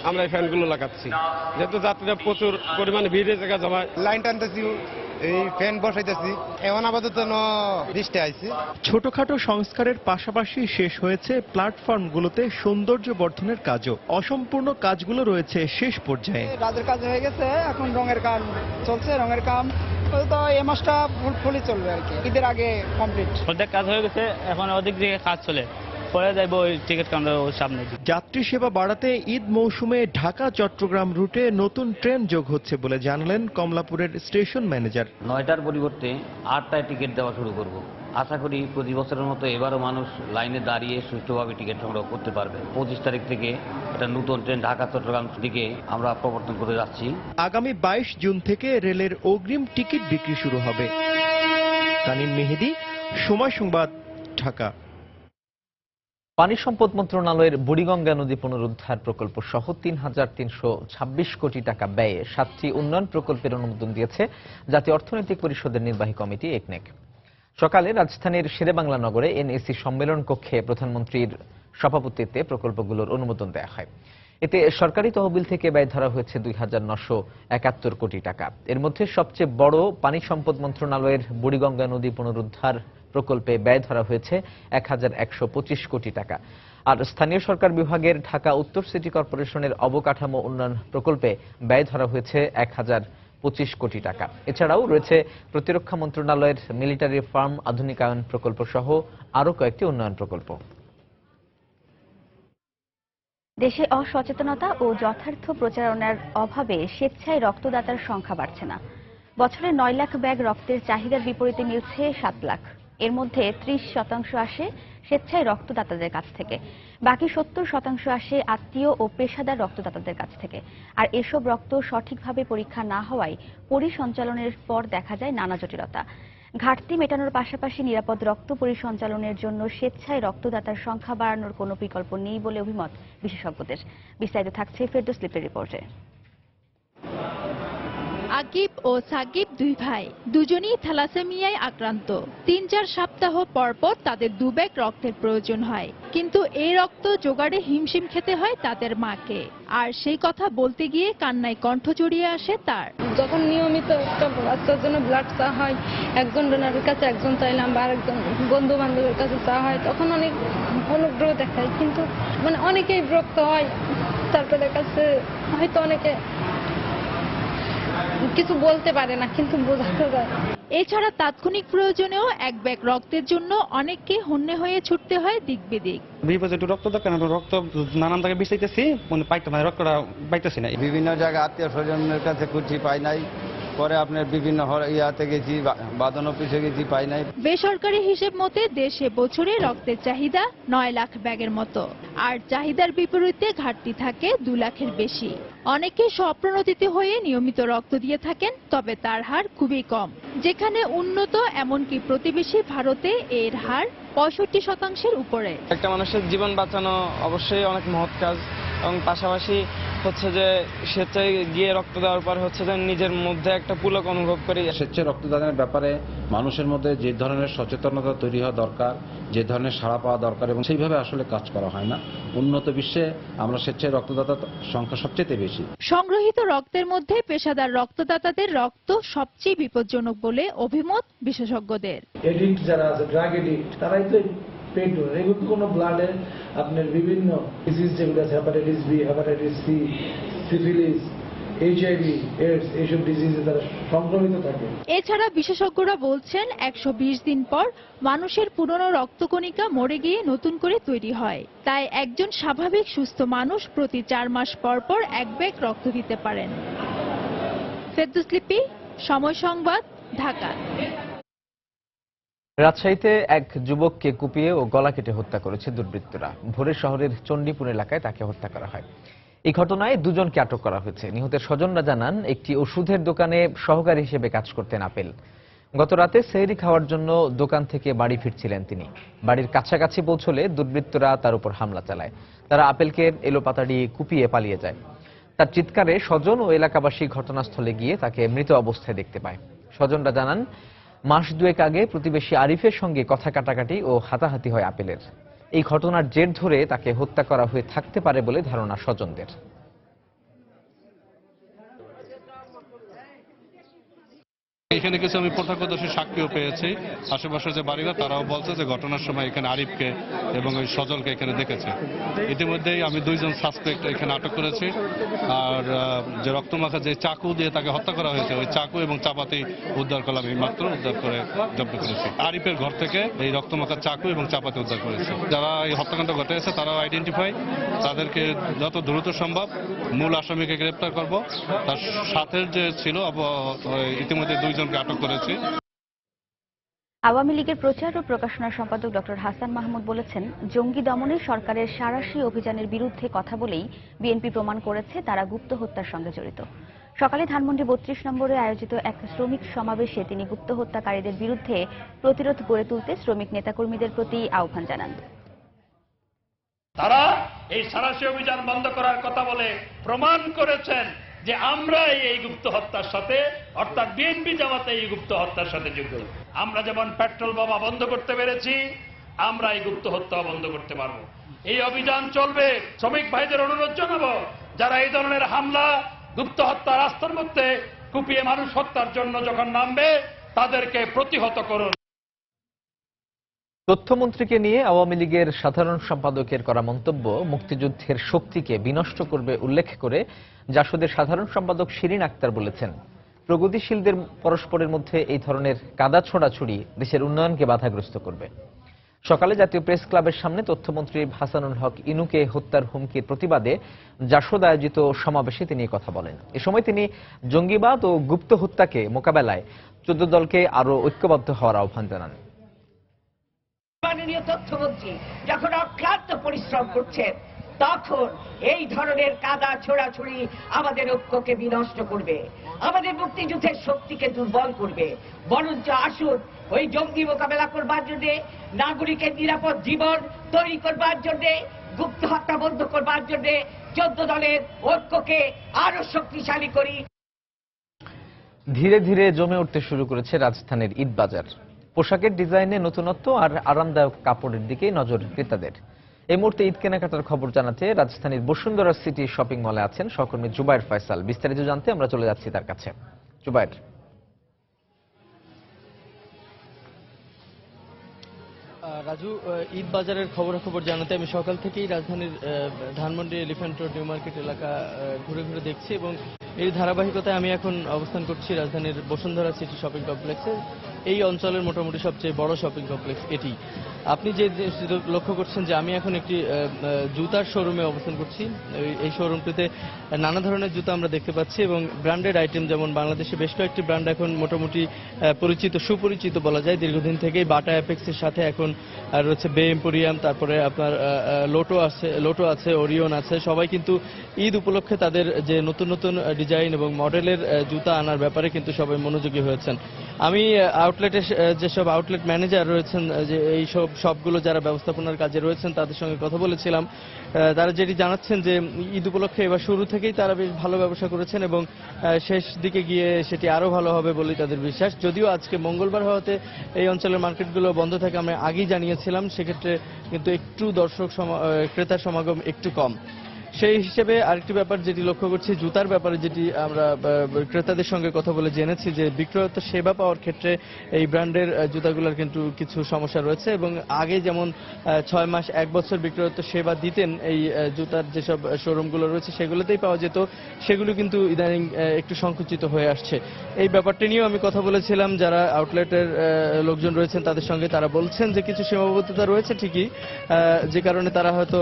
আমরা এই ফ্যানগুলো লাগাচ্ছি, যেহেতু যাত্রীরা প্রচুর পরিমাণে ভিড়ে জায়গা জমায়। লাইন টানতেছি, এই ফ্যান বসাইতেছি, এমন আপাতত বৃষ্টি আইছে। ছোটখাটো সংস্কারের পাশাপাশি শেষ হয়েছে প্ল্যাটফর্মগুলোতে সৌন্দর্য বর্ধনের কাজও। অসম্পূর্ণ কাজগুলো রয়েছে শেষ পর্যায়ে। রাতের কাজ হয়ে গেছে, এখন রঙের কাজ চলছে। রঙের কাম তো এই মাসটা ফুলফুলি চলবে আর কি, ঈদের আগে কমপ্লিট। অর্ধেক কাজ হয়ে গেছে, এখন অধিক দিকে কাজ চলে, পরে যাইব ওই টিকিট কাউন্টারের সামনে। যাত্রী সেবা বাড়াতে ঈদ মৌসুমে ঢাকা চট্টগ্রাম রুটে নতুন ট্রেন যোগ হচ্ছে বলে জানালেন কমলাপুরের স্টেশন ম্যানেজার। 9টার পরিবর্তে 8টায় টিকিট দেওয়া শুরু করব। আশা করি প্রতি বছরের মতো এবারও মানুষ লাইনে দাঁড়িয়ে সুষ্ঠুভাবে টিকিট সংগ্রহ করতে পারবে। 25 তারিখ থেকে একটা নতুন ট্রেন ঢাকা চট্টগ্রাম দিকে আমরা প্রবর্তন করে যাচ্ছি। আগামী 22 জুন থেকে রেলের অগ্রিম টিকিট বিক্রি শুরু হবে। তানিন মেহেদি, সময় সংবাদ, ঢাকা। পানি সম্পদ মন্ত্রণালয়ের বুড়িগঙ্গা নদী পুনরুদ্ধার প্রকল্প সহ ৩,৩26 কোটি টাকা ব্যয়ে 7টি উন্নয়ন প্রকল্পের অনুমোদন দিয়েছে জাতীয় অর্থনৈতিক পরিষদের নির্বাহী কমিটি একনেক। সকালে রাজধানীর শেরেবাংলা নগরে এনএসি সম্মেলন কক্ষে প্রধানমন্ত্রীর সভাপতিত্বে প্রকল্পগুলোর অনুমোদন দেওয়া হয়। এতে সরকারি তহবিল থেকে ব্যয় ধরা হয়েছে 2,971 কোটি টাকা। এর মধ্যে সবচেয়ে বড় পানি সম্পদ মন্ত্রণালয়ের বুড়িগঙ্গা নদী পুনরুদ্ধার প্রকল্পে ব্যয় ধরা হয়েছে 1,125 কোটি টাকা। আর স্থানীয় সরকার বিভাগের ঢাকা উত্তর সিটি কর্পোরেশনের অবকাঠামো উন্নয়ন প্রকল্পে ব্যয় ধরা হয়েছে 1,025 কোটি টাকা। এছাড়াও রয়েছে প্রতিরক্ষা মন্ত্রণালয়ের মিলিটারি ফার্ম আধুনিকায়ন প্রকল্প সহ আরও কয়েকটি উন্নয়ন প্রকল্প। দেশে অসচেতনতা ও যথার্থ প্রচারণার অভাবে স্বেচ্ছায় রক্তদাতার সংখ্যা বাড়ছে না। বছরে 9 লাখ ব্যাগ রক্তের চাহিদার বিপরীতে মিলছে 7 লাখ। এর মধ্যে 30% আসে স্বেচ্ছায় রক্তদাতাদের কাছ থেকে, বাকি 70% আসে আত্মীয় ও পেশাদার রক্তদাতাদের কাছ থেকে। আর এসব রক্ত সঠিকভাবে পরীক্ষা না হওয়ায় পরিসঞ্চালনের পর দেখা যায় নানা জটিলতা। ঘাটতি মেটানোর পাশাপাশি নিরাপদ রক্ত পরিসঞ্চালনের জন্য স্বেচ্ছায় রক্তদাতার সংখ্যা বাড়ানোর কোনো বিকল্প নেই বলে অভিমত বিশেষজ্ঞদের। বিস্তারিত থাকছে ফেরদৌস লিপের রিপোর্টে। আকিব ও সাকিব দুই ভাই, দুজনই থ্যালাসেমিয়ায় আক্রান্ত। ৩-৪ সপ্তাহ পর পর তাদের 2 ব্যাগ রক্তের প্রয়োজন হয়, কিন্তু এই রক্ত জোগাড়ে হিমশিম খেতে হয় তাদের মাকে। আর সেই কথা বলতে গিয়ে কান্নায় কণ্ঠ জড়িয়ে আসে তার। যখন নিয়মিত একটা বাচ্চার জন্য ব্লাড চাওয়া হয়, একজন ডোনারের কাছে একজন চাইলাম বা আরেকজন বন্ধু বান্ধবের কাছে চাওয়া হয়, তখন অনেক অনুগ্রহ দেখায়, কিন্তু মানে অনেকেই বিরক্ত হয়। তারপরে কাছে হয়তো অনেকে কিছু বলতে পারে না, কিন্তু বোঝাতে যায়। এছাড়া তাৎক্ষণিক প্রয়োজনেও 1 ব্যাগ রক্তের জন্য অনেককে হন্যে হয়ে ছুটতে হয় দিক বিদিক। বিপদে একটু রক্ত দরকার, রক্ত নানান জায়গায় বিষাইতেছি, রক্তটা পাইতেছি না। বিভিন্ন জায়গায় আত্মীয় স্বজনের কাছে খুঁজছি, পাই নাই। পরে আপনার বিভিন্ন ইয়াতে গেছি, বাদন অফিসে গেছি, পাই নাই। বেসরকারি হিসেব মতে দেশে বছরে রক্তের চাহিদা 9 লাখ ব্যাগের মতো, আর চাহিদার বিপরীতে ঘাটতি থাকে 2 লাখের বেশি। অনেকে স্বপ্রণোদিত হয়ে নিয়মিত রক্ত দিয়ে থাকেন, তবে তার হার খুবই কম। যেখানে উন্নত এমনকি প্রতিবেশী ভারতে এর হার 65% উপরে। একটা মানুষের জীবন বাঁচানো অবশ্যই অনেক মহৎ কাজ, এবং পাশাপাশি হচ্ছে যে স্বেচ্ছায় গিয়ে রক্ত দেওয়ার পর হচ্ছে যে নিজের মধ্যে একটা পুলক অনুভব করি। স্বেচ্ছায় রক্তদানের ব্যাপারে মানুষের মধ্যে যে ধরনের সচেতনতা তৈরি হওয়া দরকার, যে ধরনের সাড়া পাওয়া দরকার, এবং সেইভাবে আসলে কাজ করা হয় না। উন্নত বিশ্বে আমরা স্বেচ্ছায় রক্তদাতার সংখ্যা সবচেয়ে বেশি। সংগ্রহীত রক্তের মধ্যে পেশাদার রক্তদাতাদের রক্ত সবচেয়ে বিপজ্জনক বলে অভিমত বিশেষজ্ঞদের। এডিক্ট যারা আছে, ড্রাগ এডিক্ট, তারাই তো পেট ডোনার। এগুলো কোনো ব্লাডে আপনার বিভিন্ন ডিজিজ যেগুলো আছে, hepatitis B, hepatitis C, syphilis, HIV, AIDS, এইসব ডিজিজে তারা সংক্রমিত থাকে। এছাড়া বিশেষজ্ঞরা বলছেন 120 দিন পর মানুষের পুরনো রক্তকণিকা মরে গিয়ে নতুন করে তৈরি হয়। তাই একজন স্বাভাবিক সুস্থ মানুষ প্রতি 4 মাস পর পর 1 ব্যাগ রক্ত দিতে পারেন। ফেরদৌস লিপি, সময় সংবাদ, ঢাকা। রাজশাহীতে এক যুবককে কুপিয়ে ও গলা কেটে হত্যা করেছে দুর্বৃত্তরা। ভোরে শহরের চণ্ডীপুর এলাকায় তাকে হত্যা করা হয়। এই ঘটনায় 2 জনকে আটক করা হয়েছে। নিহতের স্বজনরা জানান, একটি ওষুধের দোকানে সহকারী হিসেবে কাজ করতেন আপেল। গত রাতে সেহরি খাওয়ার জন্য দোকান থেকে বাড়ি ফিরছিলেন তিনি। বাড়ির কাছাকাছি পৌঁছলে দুর্বৃত্তরা তার উপর হামলা চালায়। তারা আপেলকে এলোপাতাড়ি কুপিয়ে পালিয়ে যায়। তার চিৎকারে স্বজন ও এলাকাবাসী ঘটনাস্থলে গিয়ে তাকে মৃত অবস্থায় দেখতে পায়। স্বজনরা জানান, মাস 2 আগে প্রতিবেশী আরিফের সঙ্গে কথা কাটাকাটি ও হাতাহাতি হয় আপেলের। এই ঘটনার জের ধরে তাকে হত্যা করা হয়ে থাকতে পারে বলে ধারণা স্বজনদের। এখানে কিছু আমি প্রত্যক্ষদর্শী সাক্ষীও পেয়েছি। আশেপাশের যে বাড়িঘর তারাও বলছে যে ঘটনার সময় এখানে আরিফকে এবং ওই সজলকে এখানে দেখেছে। ইতিমধ্যেই আমি 2 জন সাসপেক্ট এখানে আটক করেছি। আর যে রক্তমাখা যে চাকু দিয়ে তাকে হত্যা করা হয়েছে, ওই চাকু এবং চাপাতি উদ্ধার করলাম, এই মাত্র উদ্ধার করে জব্দ করেছি। আরিফের ঘর থেকে এই রক্তমাখা চাকু এবং চাপাতি উদ্ধার করেছে। যারা এই হত্যাকাণ্ড ঘটেছে তারাও আইডেন্টিফাই, তাদেরকে যত দ্রুত সম্ভব মূল আসামিকে গ্রেপ্তার করব। তার সাথে যে ছিল ইতিমধ্যে 2 জনকে আটক করেছে। আওয়ামী লীগের প্রচার ও প্রকাশনা সম্পাদক ডক্টর হাসান মাহমুদ বলেছেন, জঙ্গি দমনে সরকারের সাঁড়াশি অভিযানের বিরুদ্ধে কথা বলেই বিএনপি প্রমাণ করেছে তারা গুপ্ত হত্যার সঙ্গে জড়িত। সকালে ধানমন্ডি 32 নম্বরে আয়োজিত এক শ্রমিক সমাবেশে তিনি গুপ্ত হত্যাকারীদের বিরুদ্ধে প্রতিরোধ গড়ে তুলতে শ্রমিক নেতাকর্মীদের প্রতি আহ্বান জানান। তারা এই সাঁড়াশি অভিযান বন্ধ করার কথা বলে প্রমাণ করেছেন যে আমরা এই গুপ্ত হত্যার সাথে, অর্থাৎ বিএনপি জামাতে এই গুপ্ত হত্যার সাথে যুক্ত। আমরা যেমন পেট্রোল বোমা বন্ধ করতে পেরেছি, আমরা এই গুপ্ত হত্যা বন্ধ করতে পারবো। এই অভিযান চলবে। শ্রমিক ভাইদের অনুরোধ জানাবো, যারা এই ধরনের হামলা, গুপ্ত হত্যা রাস্তার মধ্যে কুপিয়ে মানুষ হত্যার জন্য যখন নামবে, তাদেরকে প্রতিহত করুন। তথ্যমন্ত্রীকে নিয়ে আওয়ামী লীগের সাধারণ সম্পাদকের করা মন্তব্য মুক্তিযুদ্ধের শক্তিকে বিনষ্ট করবে উল্লেখ করে জাসদের সাধারণ সম্পাদক শিরিন আক্তার বলেছেন, প্রগতিশীলদের পরস্পরের মধ্যে এই ধরনের কাদা ছোড়াছুড়ি দেশের উন্নয়নকে বাধাগ্রস্ত করবে। সকালে জাতীয় প্রেস ক্লাবের সামনে তথ্যমন্ত্রী হাসানুল হক ইনুকে হত্যার হুমকির প্রতিবাদে জাসদ আয়োজিত সমাবেশে তিনি কথা বলেন। এ সময় তিনি জঙ্গিবাদ ও গুপ্ত হত্যাকে মোকাবেলায় 14 দলকে আরো ঐক্যবদ্ধ হওয়ার আহ্বান জানান। মাননীয় তথ্যমন্ত্রী যখন অক্লান্ত পরিশ্রম করছেন, তখন এই ধরনের কাদা ছোড়াছুড়ি আমাদের ঐক্যকে বিনষ্ট করবে, আমাদের মুক্তিযুদ্ধের শক্তিকে দুর্বল করবে। বরঞ্চ আসুন ওই জঙ্গি মোকাবেলা করবার জন্য, নাগরিকের নিরাপদ জীবন তৈরি করবার জন্য, গুপ্ত হত্যা বন্ধ করবার জন্য 14 দলের ঐক্যকে আরো শক্তিশালী করি। ধীরে ধীরে জমে উঠতে শুরু করেছে রাজধানীর ঈদ বাজার। পোশাকের ডিজাইনে নতুনত্ব আর আরামদায়ক কাপড়ের দিকে নজর ক্রেতাদের। এই মুহূর্তে ঈদ কেনাকাটার খবর জানাতে রাজধানীর বসুন্ধরা সিটি শপিং মলে আছেন সহকর্মী জুবায়ের ফয়সাল। বিস্তারিত জানতে আমরা চলে যাচ্ছি তার কাছে। জুবায়ের, রাজু, ঈদ বাজারের খবরাখবর জানাতে আমি সকাল থেকেই রাজধানীর Dhanmondi elephant road new market এলাকা ঘুরে ঘুরে দেখছি এবং এই ধারাবাহিকতায় আমি এখন অবস্থান করছি রাজধানীর বসুন্ধরা সিটি শপিং কমপ্লেক্সে। এই অঞ্চলের মোটামুটি সবচেয়ে বড় শপিং কমপ্লেক্স এটি। আপনি যে লক্ষ্য করছেন যে আমি এখন একটি জুতার শোরুমে অবস্থান করছি। এই শোরুমটিতে নানা ধরনের জুতা আমরা দেখতে পাচ্ছি এবং ব্র্যান্ডেড আইটেম, যেমন বাংলাদেশে বেশ কয়েকটি ব্র্যান্ড এখন মোটামুটি সুপরিচিত বলা যায় দীর্ঘদিন থেকেই। বাটা অ্যাপেক্সের সাথে এখন রয়েছে বে এম্পোরিয়াম, তারপরে আপনার লোটো আছে, ওরিয়ন আছে। সবাই কিন্তু ঈদ উপলক্ষে তাদের যে নতুন নতুন ডিজাইন এবং মডেলের জুতা আনার ব্যাপারে কিন্তু সবাই মনোযোগী হয়েছেন। আমি আউটলেটের যেসব আউটলেট ম্যানেজার রয়েছেন, যে এই সব শপগুলো যারা ব্যবস্থাপনার কাজে রয়েছেন, তাদের সঙ্গে কথা বলেছিলাম। তারা যেটি জানাচ্ছেন যে ঈদ উপলক্ষে এবার শুরু থেকেই তারা বেশ ভালো ব্যবসা করেছেন এবং শেষ দিকে গিয়ে সেটি আরও ভালো হবে বলেই তাদের বিশ্বাস। যদিও আজকে মঙ্গলবার হওয়াতে এই অঞ্চলের মার্কেটগুলো বন্ধ থাকে আমরা আগেই জানিয়েছিলাম, সেক্ষেত্রে কিন্তু একটু ক্রেতার সমাগম একটু কম। সেই হিসেবে আরেকটি ব্যাপার যেটি লক্ষ্য করছি, জুতার ব্যাপারে যেটি আমরা ক্রেতাদের সঙ্গে কথা বলে জেনেছি যে বিক্রয়ত সেবা পাওয়ার ক্ষেত্রে এই ব্র্যান্ডের জুতাগুলোর কিন্তু কিছু সমস্যা রয়েছে এবং আগে যেমন 6 মাস 1 বছর বিক্রয়ত সেবা দিতেন এই জুতার যেসব শোরুমগুলো রয়েছে সেগুলোতেই পাওয়া যেত, সেগুলো কিন্তু ইদানিং একটু সংকুচিত হয়ে আসছে। এই ব্যাপারটি নিয়েও আমি কথা বলেছিলাম যারা আউটলেটের লোকজন রয়েছেন তাদের সঙ্গে। তারা বলছেন যে কিছু সীমাবদ্ধতা রয়েছে ঠিকই, যে কারণে তারা হয়তো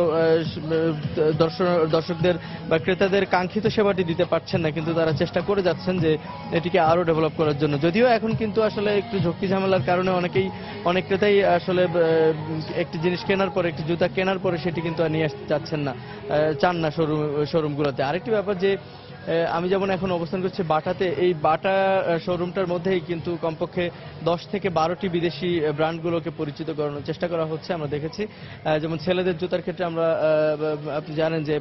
দর্শকদের বা ক্রেতাদের কাঙ্ক্ষিত সেবাটি দিতে পারছেন না, কিন্তু তারা চেষ্টা করে যাচ্ছেন যে এটিকে আরো ডেভেলপ করার জন্য। যদিও এখন কিন্তু আসলে একটু ঝক্কি ঝামেলার কারণে অনেক ক্রেতাই আসলে একটি জিনিস কেনার পরে, একটি জুতা কেনার পরে সেটি কিন্তু আর নিয়ে আসতে চান না শোরুমগুলোতে। আরেকটি ব্যাপার যে আমি যেমন এখন অবস্থান করছি বাটাতে, এই বাটা শোরুমটার মধ্যেই কিন্তু কমপক্ষে 10 থেকে 12টি বিদেশি ব্র্যান্ডগুলোকে পরিচিত করানোর চেষ্টা করা হচ্ছে। আমরা দেখেছি যেমন ছেলেদের জুতার ক্ষেত্রে আপনি জানেন যে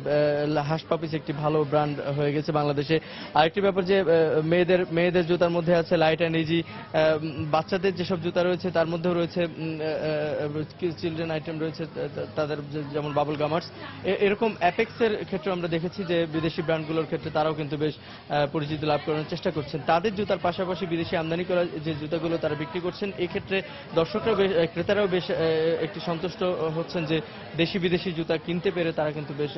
হাস পাপিস একটি ভালো ব্র্যান্ড হয়ে গেছে বাংলাদেশে। আরেকটি ব্যাপার যে মেয়েদের জুতার মধ্যে আছে লাইট অ্যান্ড ইজি, বাচ্চাদের যেসব জুতা রয়েছে তার মধ্যেও রয়েছে চিলড্রেন আইটেম রয়েছে তাদের, যেমন বাবল গামার্স। এরকম অ্যাপেক্সের ক্ষেত্রে আমরা দেখেছি যে বিদেশি ব্র্যান্ডগুলোর ক্ষেত্রে তারাও কিন্তু বেশ পরিচিতি লাভ করার চেষ্টা করছেন। তাদের জুতার পাশাপাশি বিদেশি আমদানি করা যে জুতাগুলো তারা বিক্রি করছেন, এক্ষেত্রে দর্শকরা ক্রেতারাও বেশ একটি সন্তুষ্ট হচ্ছেন যে দেশি বিদেশি জুতা কিনতে পেরে তারা কিন্তু বেশ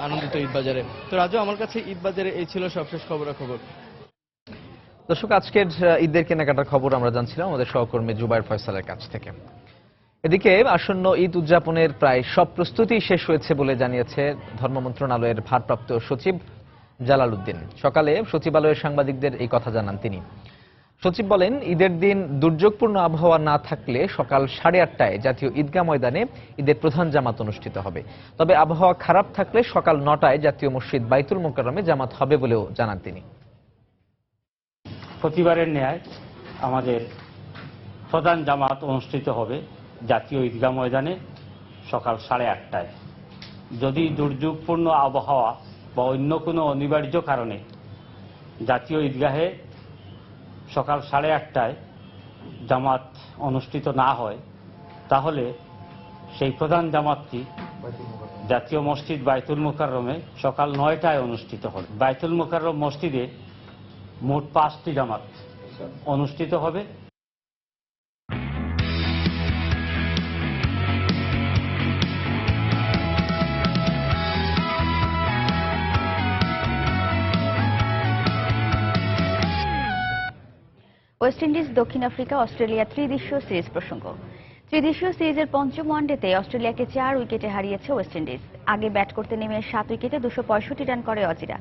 আনন্দিত ঈদ বাজারে। তো রাজু, আমার কাছে ঈদ বাজারে এই ছিল সবশেষ খবরাখবর। দর্শক, আজকের ঈদের কেনাকাটার খবর আমরা জানছিলাম আমাদের সহকর্মী জুবায়ের ফয়সালের কাছ থেকে। এদিকে আসন্ন ঈদ উদযাপনের প্রায় সব প্রস্তুতি শেষ হয়েছে বলে জানিয়েছে ধর্ম মন্ত্রণালয়ের ভারপ্রাপ্ত সচিব জালাল উদ্দিন। সকালে সচিবালয়ের সাংবাদিকদের এই কথা জানান তিনি। সচিব বলেন, ঈদের দিন দুর্যোগপূর্ণ আবহাওয়া না থাকলে সকাল 8:30টায় জাতীয় ঈদগাহ ময়দানে ঈদের প্রধান জামাত অনুষ্ঠিত হবে। তবে আবহাওয়া খারাপ থাকলে সকাল 9টায় জাতীয় মসজিদ বাইতুল মোকাররমে জামাত হবে বলেও জানান তিনি। প্রতিবারের ন্যায় আমাদের প্রধান জামাত অনুষ্ঠিত হবে জাতীয় ঈদগাহ ময়দানে সকাল 8:30টায়। যদি দুর্যোগপূর্ণ আবহাওয়া বা অন্য কোনো অনিবার্য কারণে জাতীয় ঈদগাহে সকাল 8:30টায় জামাত অনুষ্ঠিত না হয়, তাহলে সেই প্রধান জামাতটি জাতীয় মসজিদ বাইতুল মোকাররমে সকাল 9টায় অনুষ্ঠিত হবে। বাইতুল মোকাররম মসজিদে মোট 5টি জামাত অনুষ্ঠিত হবে। ওয়েস্ট ইন্ডিজ, দক্ষিণ আফ্রিকা, অস্ট্রেলিয়া ত্রিদেশীয় সিরিজ প্রসঙ্গ। ত্রিদেশীয় সিরিজের পঞ্চম ওয়ানডেতে অস্ট্রেলিয়াকে 4 উইকেটে হারিয়েছে ওয়েস্ট ইন্ডিজ। আগে ব্যাট করতে নেমে 7 উইকেটে 265 রান করে অজিরা।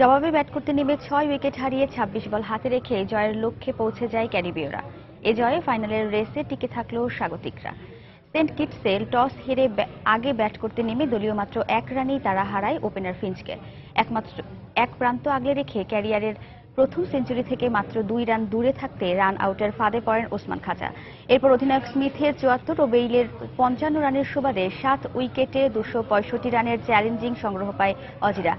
জবাবে ব্যাট করতে নেমে 6 উইকেট হারিয়ে 26 বল হাতে রেখে জয়ের লক্ষ্যে পৌঁছে যায় ক্যারিবীয়রা। এ জয়ে ফাইনালের রেসে টিকে থাকল স্বাগতিকরা। সেন্ট কিটসে টস হেরে আগে ব্যাট করতে নেমে দলীয় মাত্র 1 রানেই তারা হারায় ওপেনার ফিঞ্চকে। এক প্রান্ত আগলে রেখে ক্যারিয়ারের প্রথম সেঞ্চুরি থেকে মাত্র 2 রান দূরে থাকতে রান আউটের ফাঁদে পড়েন ওসমান খাজা। এরপর অধিনায়ক স্মিথের 74 ও বেইলের 55 রানের সুবাদে 7 উইকেটে 265 রানের চ্যালেঞ্জিং সংগ্রহ পায় অজিরা।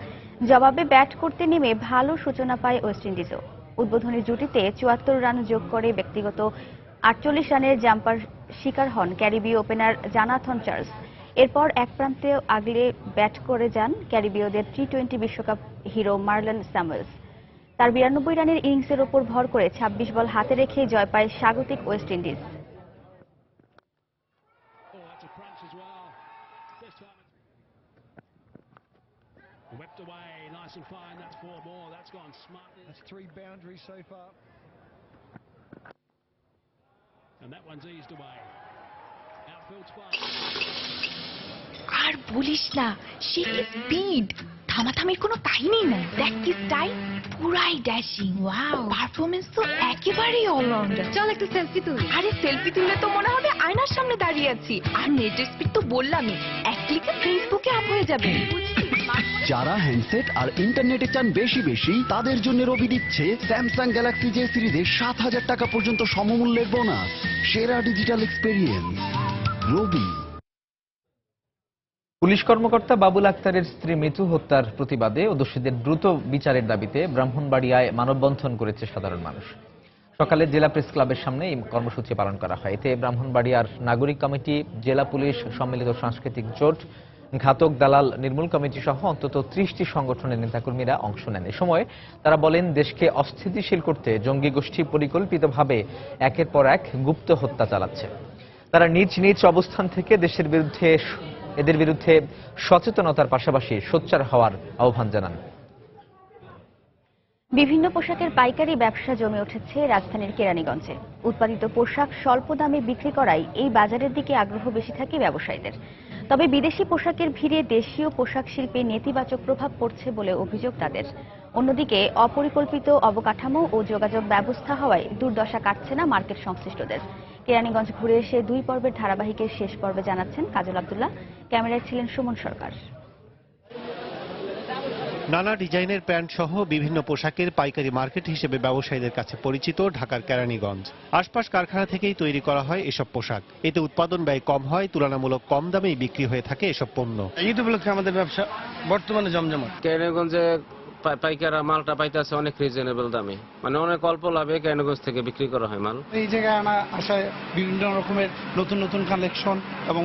জবাবে ব্যাট করতে নেমে ভালো সূচনা পায় ওয়েস্ট ইন্ডিজও। উদ্বোধনী জুটিতে ৭৪ রান যোগ করে ব্যক্তিগত ৪৮ রানের জাম্পার শিকার হন ক্যারিবীয় ওপেনার জানাথন চার্লস। এরপর এক প্রান্তে আগলে ব্যাট করে যান ক্যারিবীয়দের টি-20 বিশ্বকাপ হিরো মার্লন স্যামুয়েলস। তার ৯২ রানের ইনিংসের ওপর ভর করে ২৬ বল হাতে রেখে জয় পায় স্বাগতিক West Indies. Whipped away, nice and fine. That's 4 more. That's gone smart. That's 3 boundaries so far. And that one's eased away. Outfield spot. আর বলিস না, সে স্পিড, থামাথামির কোনো কাহিনী নাই। দেখ কি স্টাইল, পুরাই ড্যাশিং। ওয়াও, পারফরম্যান্স তো একেবারেই অলরাউন্ডার। চল একটা সেলফি তুলি। আরে সেলফি তুললে তো মনে হবে আয়নার সামনে দাঁড়িয়ে আছি। আর নেটের স্পিড তো বললামই, এক ক্লিকে ফেসবুকে আপ হয়ে যাবে। যারা হ্যান্ডসেট আর ইন্টারনেটে চান বেশি বেশি, তাদের জন্য রবি দিচ্ছে স্যামসাং গ্যালাক্সি জে সিরিজে ৭,০০০ টাকা পর্যন্ত সমমূল্যের বোনাস। সেরা ডিজিটাল এক্সপেরিয়েন্স রবি। পুলিশ কর্মকর্তা বাবুল আক্তারের স্ত্রী মৃত্যু হত্যার প্রতিবাদে ও দোষীদের দ্রুত বিচারের দাবিতে ব্রাহ্মণবাড়িয়ায় মানববন্ধন করেছে সাধারণ মানুষ। সকালে জেলা প্রেস ক্লাবের সামনে এই কর্মসূচি পালন করা হয়। এতে ব্রাহ্মণবাড়িয়ার নাগরিক কমিটি, জেলা পুলিশ, সম্মিলিত সাংস্কৃতিক জোট, ঘাতক দালাল নির্মূল কমিটি সহ অন্তত ৩০টি সংগঠনের নেতাকর্মীরা অংশ নেন। এ সময় তারা বলেন, দেশকে অস্থিতিশীল করতে জঙ্গি গোষ্ঠী পরিকল্পিতভাবে একের পর এক গুপ্ত হত্যা চালাচ্ছে। তারা নিজ নিজ অবস্থান থেকে এদের বিরুদ্ধে সচেতনতার পাশাপাশি সোচ্চার হওয়ার আহ্বান জানান। বিভিন্ন পোশাকের পাইকারি ব্যবসা জমে উঠেছে রাজধানীর কেরানীগঞ্জে। উৎপাদিত পোশাক স্বল্প দামে বিক্রি করায় এই বাজারের দিকে আগ্রহ বেশি থাকে ব্যবসায়ীদের। তবে বিদেশি পোশাকের ভিড়ে দেশীয় পোশাক শিল্পে নেতিবাচক প্রভাব পড়ছে বলে অভিযোগ তাদের। অন্যদিকে অপরিকল্পিত অবকাঠামো ও যোগাযোগ ব্যবস্থা হওয়ায় দুর্দশা কাটছে না মার্কেট সংশ্লিষ্টদের। কেরানীগঞ্জ ঘুরে এসে ২ পর্বের ধারাবাহিকের শেষ পর্বে জানাচ্ছেন কাজল আব্দুল্লাহ। ক্যামেরায় ছিলেন সুমন সরকার। নানা ডিজাইনের প্যান্ট সহ বিভিন্ন পোশাকের পাইকারি মার্কেট হিসেবে ব্যবসায়ীদের কাছে পরিচিত ঢাকার কেরানীগঞ্জ। আশপাশ কারখানা থেকেই তৈরি করা হয় এসব পোশাক। এতে উৎপাদন ব্যয় কম হয়, তুলনামূলক কম দামেই বিক্রি হয়ে থাকে এসব পণ্য। ঈদ উপলক্ষে আমাদের ব্যবসা বর্তমানে জমজমাট। কেরানীগঞ্জে পাইকাররা মালটা পাইতেছে অনেক রিজনেবল দামে, মানে অনেক অল্প লাভে কেরানীগঞ্জ থেকে বিক্রি করা হয় মাল। এই জায়গায় আসায় বিভিন্ন রকমের নতুন নতুন কালেকশন এবং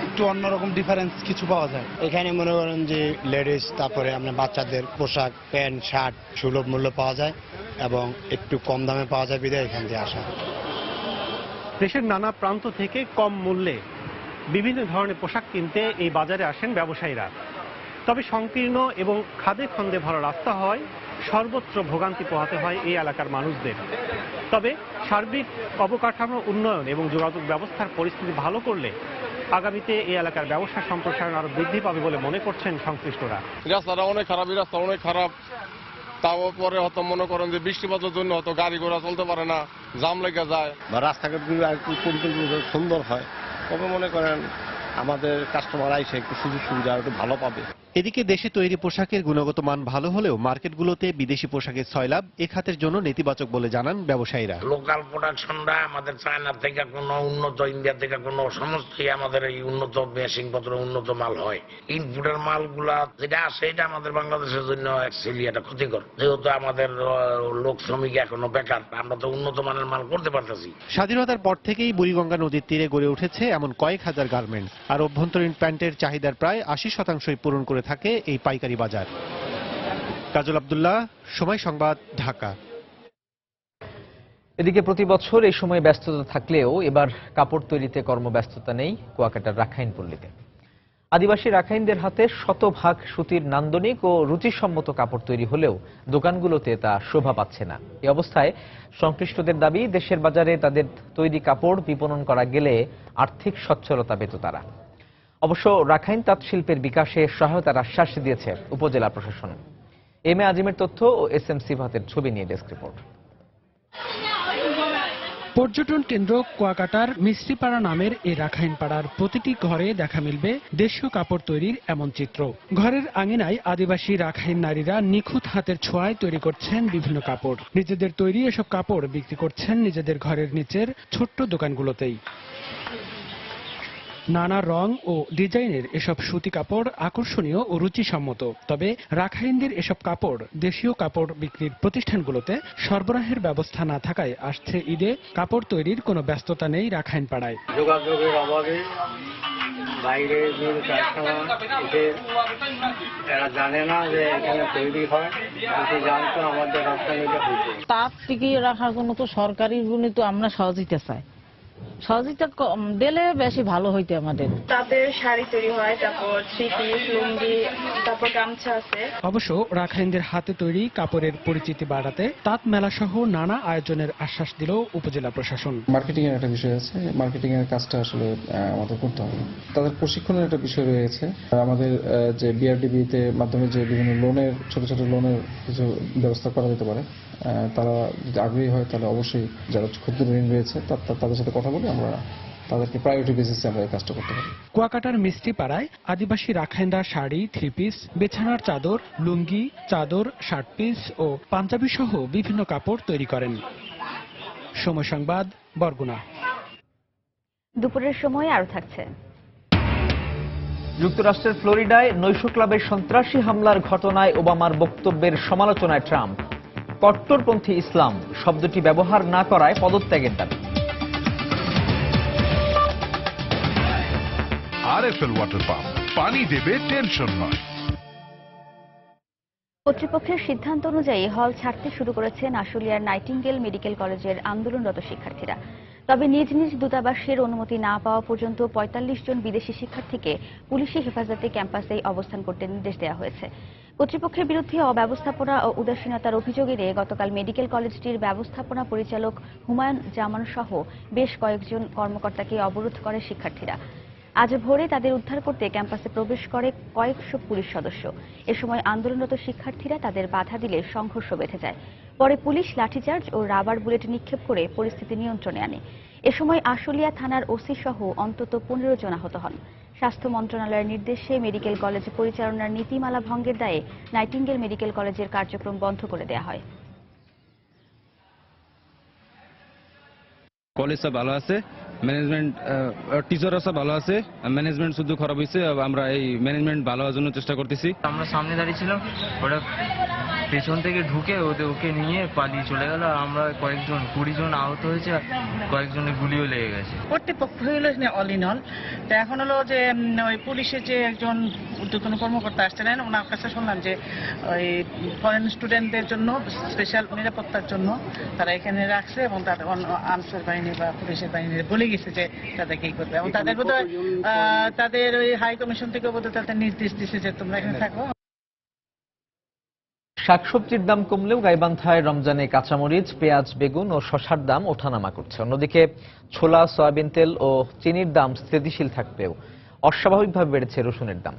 একটু অন্যরকম ডিফারেন্স কিছু পাওয়া যায়। এখানে মনে করেন যে লেডিস, তারপরে আপনার বাচ্চাদের পোশাক, প্যান্ট, শার্ট সুলভ মূল্য পাওয়া যায় এবং একটু কম দামে পাওয়া যায় বিধায় এখান থেকে আসা। দেশের নানা প্রান্ত থেকে কম মূল্যে বিভিন্ন ধরনের পোশাক কিনতে এই বাজারে আসেন ব্যবসায়ীরা। তবে সংকীর্ণ এবং খাদে খন্দে ভরা রাস্তা হয় সর্বত্র ভোগান্তি পোহাতে হয় এই এলাকার মানুষদের। তবে সার্বিক অবকাঠামো উন্নয়ন এবং যোগাযোগ ব্যবস্থার পরিস্থিতি ভালো করলে আগামীতে এই এলাকার ব্যবসা সম্প্রসারণ আরো বৃদ্ধি পাবে বলে মনে করছেন সংশ্লিষ্টরা। রাস্তাটা অনেক খারাপ, এই রাস্তা অনেক খারাপ। তারপরে হয়তো মনে করেন যে বৃষ্টিপাতের জন্য হয়তো গাড়ি ঘোড়া চলতে পারে না, জাম লেগে যায়। বা রাস্তাঘাটগুলো আর একটু পরিকল্পিত সুন্দর হয়, তবে মনে করেন আমাদের কাস্টমার আইসে একটু সুযোগ সুবিধা একটু ভালো পাবে। এদিকে দেশে তৈরি পোশাকের গুণগত মান ভালো হলেও মার্কেটগুলোতে বিদেশি পোশাকের সয়লাভ এ খাতের জন্য নেতিবাচক বলে জানান ব্যবসায়ীরা। লোকাল প্রোডাকশনরা আমাদের চায়না থেকে কোনো উন্নত, ইন্ডিয়া থেকে কোনো সমস্তই আমাদের এই উন্নত মেশিনপত্র, উন্নত মাল হয়। ইনপুটের মালগুলা যেটা আসে এটা আমাদের বাংলাদেশের জন্য অ্যাকচুয়ালি এটা ক্ষতিকর, যেহেতু আমাদের লোক শ্রমিক এখনো বেকার। আমরা তো উন্নত মানের মাল করতে পারতেছি। স্বাধীনতার পর থেকেই বুড়িগঙ্গা নদীর তীরে গড়ে উঠেছে এমন কয়েক হাজার গার্মেন্টস, আর অভ্যন্তরীণ প্যান্টের চাহিদার প্রায় ৮০% পূরণ করে থাকে এই পাইকারি বাজার। কাজল আব্দুল্লাহ, সময় সংবাদ, ঢাকা। এদিকে প্রতি বছর এই সময় ব্যস্ততা থাকলেও এবার কাপড় তৈরিতে কর্মব্যস্ততা নেই কুয়াকাটার রাখাইন পল্লীতে। আদিবাসী রাখাইনদের হাতে শতভাগ সুতির নান্দনিক ও রুচিসম্মত কাপড় তৈরি হলেও দোকানগুলোতে তা শোভা পাচ্ছে না। এই অবস্থায় সংশ্লিষ্টদের দাবি, দেশের বাজারে তাদের তৈরি কাপড় বিপণন করা গেলে আর্থিক সচ্ছলতা পেত তারা। অবশ্য রাখাইন তাঁত শিল্পের বিকাশে সহায়তার আশ্বাস দিয়েছে উপজেলা প্রশাসন। এম এ আজিমের তথ্য ও এস এম সিফাতের ছবি নিয়ে ডেস্ক রিপোর্ট। পর্যটন কেন্দ্র কুয়াকাটার মিস্ত্রিপাড়া নামের এই রাখাইন পাড়ার প্রতিটি ঘরে দেখা মিলবে দেশীয় কাপড় তৈরির এমন চিত্র। ঘরের আঙিনায় আদিবাসী রাখাইন নারীরা নিখুঁত হাতের ছোঁয়ায় তৈরি করছেন বিভিন্ন কাপড়। নিজেদের তৈরি এসব কাপড় বিক্রি করছেন নিজেদের ঘরের নিচের ছোট্ট দোকানগুলোতেই। নানা রং ও ডিজাইনের এসব সুতি কাপড় আকর্ষণীয় ও রুচিসম্মত। তবে রাখাইনদের এসব কাপড় দেশীয় কাপড় বিক্রির প্রতিষ্ঠানগুলোতে সরবরাহের ব্যবস্থা না থাকায় আসছে ঈদে কাপড় তৈরির কোনো ব্যস্ততা নেই রাখাইন পাড়ায়। যোগাযোগের অভাবে বাইরে এরা জানে না যে এখানে তৈরি হয়, কিন্তু জানতো আমাদের রপ্তানিটা হইতো। তাঁত টিকিয়ে রাখার জন্য তো সরকারি গুণে তো আমরা সহযোগিতা চাই, সহযোগিতা দিলে বেশি ভালো হইতে আমাদের। তাদের শাড়ি তৈরি হয়, তারপর থ্রি পিস, লুঙ্গি, তারপর গামছা আছে। অবশ্য রাখাইনদের হাতে তৈরি কাপড়ের পরিচিতি বাড়াতে তাঁত মেলা সহ নানা আয়োজনের আশ্বাস দিল উপজেলা প্রশাসন। মার্কেটিং এর একটা বিষয় আছে, মার্কেটিং এর কাজটা আসলে আমাদের করতে হবে। তাদের প্রশিক্ষণের একটা বিষয় রয়েছে। আমাদের যে বিআরডিবিতে মাধ্যমে যে বিভিন্ন লোনের ছোট ছোট লোনের কিছু ব্যবস্থা করা যেতে পারে, তারা যদি আগ্রহী হয় তাহলে অবশ্যই যারা ক্ষুদ্র ঋণ রয়েছে তাদের সাথে কথা বলে আমরা তাদেরকে প্রায়োরিটি বেসিসে আমরা এই কাজটা করতে পারি। কুয়াকাটার মিষ্টি পাড়ায় আদিবাসী রাখাইনরা শাড়ি, থ্রি পিস, বিছানার চাদর, লুঙ্গি, চাদর, শার্ট পিস ও পাঞ্জাবি সহ বিভিন্ন কাপড় তৈরি করেন। সময় সংবাদ, বরগুনা। দুপুরের সময় আরো থাকছে। যুক্তরাষ্ট্রের ফ্লোরিডায় নৈশ ক্লাবের সন্ত্রাসী হামলার ঘটনায় ওবামার বক্তব্যের সমালোচনায় ট্রাম্প। কট্টরপন্থী ইসলাম শব্দটি ব্যবহার না করায় পদত্যাগের দাবি। আরএফএল ওয়াটার পাম্প, পানি দেবে, টেনশন নয়। কর্তৃপক্ষের সিদ্ধান্ত অনুযায়ী হল ছাড়তে শুরু করেছেন আশুলিয়ার নাইটিঙ্গেল মেডিকেল কলেজের আন্দোলনরত শিক্ষার্থীরা। তবে নিজ নিজ দূতাবাসের অনুমতি না পাওয়া পর্যন্ত ৪৫ জন বিদেশি শিক্ষার্থীকে পুলিশি হেফাজতে ক্যাম্পাসে অবস্থান করতে নির্দেশ দেওয়া হয়েছে। কর্তৃপক্ষের বিরুদ্ধে অব্যবস্থাপনা ও উদাসীনতার অভিযোগ এনে গতকাল মেডিকেল কলেজটির ব্যবস্থাপনা পরিচালক হুমায়ুন জামান সহ বেশ কয়েকজন কর্মকর্তাকে অবরোধ করে শিক্ষার্থীরা। আজ ভোরে তাদের উদ্ধার করতে ক্যাম্পাসে প্রবেশ করে কয়েকশো পুলিশ সদস্য। এ সময় আন্দোলনরত শিক্ষার্থীরা তাদের বাধা দিলে সংঘর্ষ বেঁধে যায়। পরে পুলিশ লাঠিচার্জ ও রাবার বুলেট নিক্ষেপ করে পরিস্থিতি নিয়ন্ত্রণে আনে। এ সময় আশুলিয়া থানার ওসি সহ অন্তত 15 জন আহত হন। স্বাস্থ্য মন্ত্রণালয়ের নির্দেশে মেডিকেল কলেজ পরিচালনার নীতিমালা ভঙ্গের দায়ে নাইটিঙ্গেল মেডিকেল কলেজের কার্যক্রম বন্ধ করে দেওয়া হয়। কলেজটা ভালো আছে, ম্যানেজমেন্ট টিচাররা সব ভালো আছে, ম্যানেজমেন্ট শুধু খারাপ হয়েছে। আমরা এই ম্যানেজমেন্ট ভালো হওয়ার জন্য চেষ্টা করতেছি। আমরা সামনে দাঁড়িয়ে ছিলাম, ওরা পেছন থেকে ঢুকে ওকে নিয়ে পালিয়ে চলে গেল। আমরা কয়েকজন 20 জন আহত হয়েছে, কয়েকজনের গুলিও লেগে গেছে। কর্তৃপক্ষ হইল অল ইন অল। তো এখন হলো যে ওই পুলিশের যে একজন ঊর্ধ্বতন কর্মকর্তা আসছিলেন, ওনার কাছে শুনলাম যে ওই ফরেন স্টুডেন্টদের জন্য স্পেশাল নিরাপত্তার জন্য তারা এখানে রাখছে এবং তাদের আনসার বাহিনী বা পুলিশের বাহিনী বলে গেছে যে তাদেরকে কি করবে, এবং তাদের বোধহয় তাদের ওই হাই কমিশন থেকে বোধহয় তাদের নির্দেশ দিচ্ছে যে তোমরা এখানে থাকো। শাকসবজির দাম কমলেও গাইবান্ধায় রমজানে কাঁচামরিচ, পেঁয়াজ, বেগুন ও শসার দাম ওঠানামা করছে। অন্যদিকে ছোলা, সয়াবিন তেল ও চিনির দাম স্থিতিশীল থাকলেও অস্বাভাবিকভাবে বেড়েছে রসুনের দাম।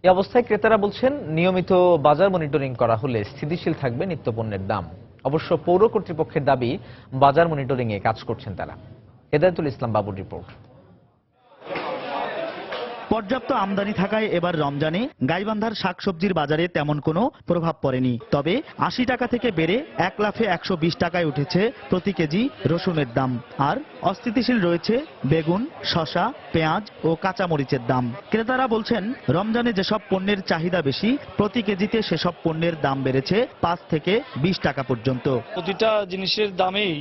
এই অবস্থায় ক্রেতারা বলছেন, নিয়মিত বাজার মনিটরিং করা হলে স্থিতিশীল থাকবে নিত্যপণ্যের দাম। অবশ্য পৌর কর্তৃপক্ষের দাবি, বাজার মনিটরিংয়ে কাজ করছেন তারা। হেদায়েতুল ইসলাম বাবুর রিপোর্ট। পর্যাপ্ত আমদানি থাকায় এবার রমজানে গাইবান্ধার শাকসবজির বাজারে তেমন কোনো প্রভাব পড়েনি। তবে 80 টাকা থেকে বেড়ে 1 লাফে 120 টাকায় উঠেছে প্রতি কেজি রসুনের দাম। আর অস্থিতিশীল রয়েছে বেগুন, শসা, পেঁয়াজ ও কাঁচামরিচের দাম। ক্রেতারা বলছেন, রমজানে যেসব পণ্যের চাহিদা বেশি, প্রতি কেজিতে সেসব পণ্যের দাম বেড়েছে 5 থেকে 20 টাকা পর্যন্ত। প্রতিটা জিনিসের দামেই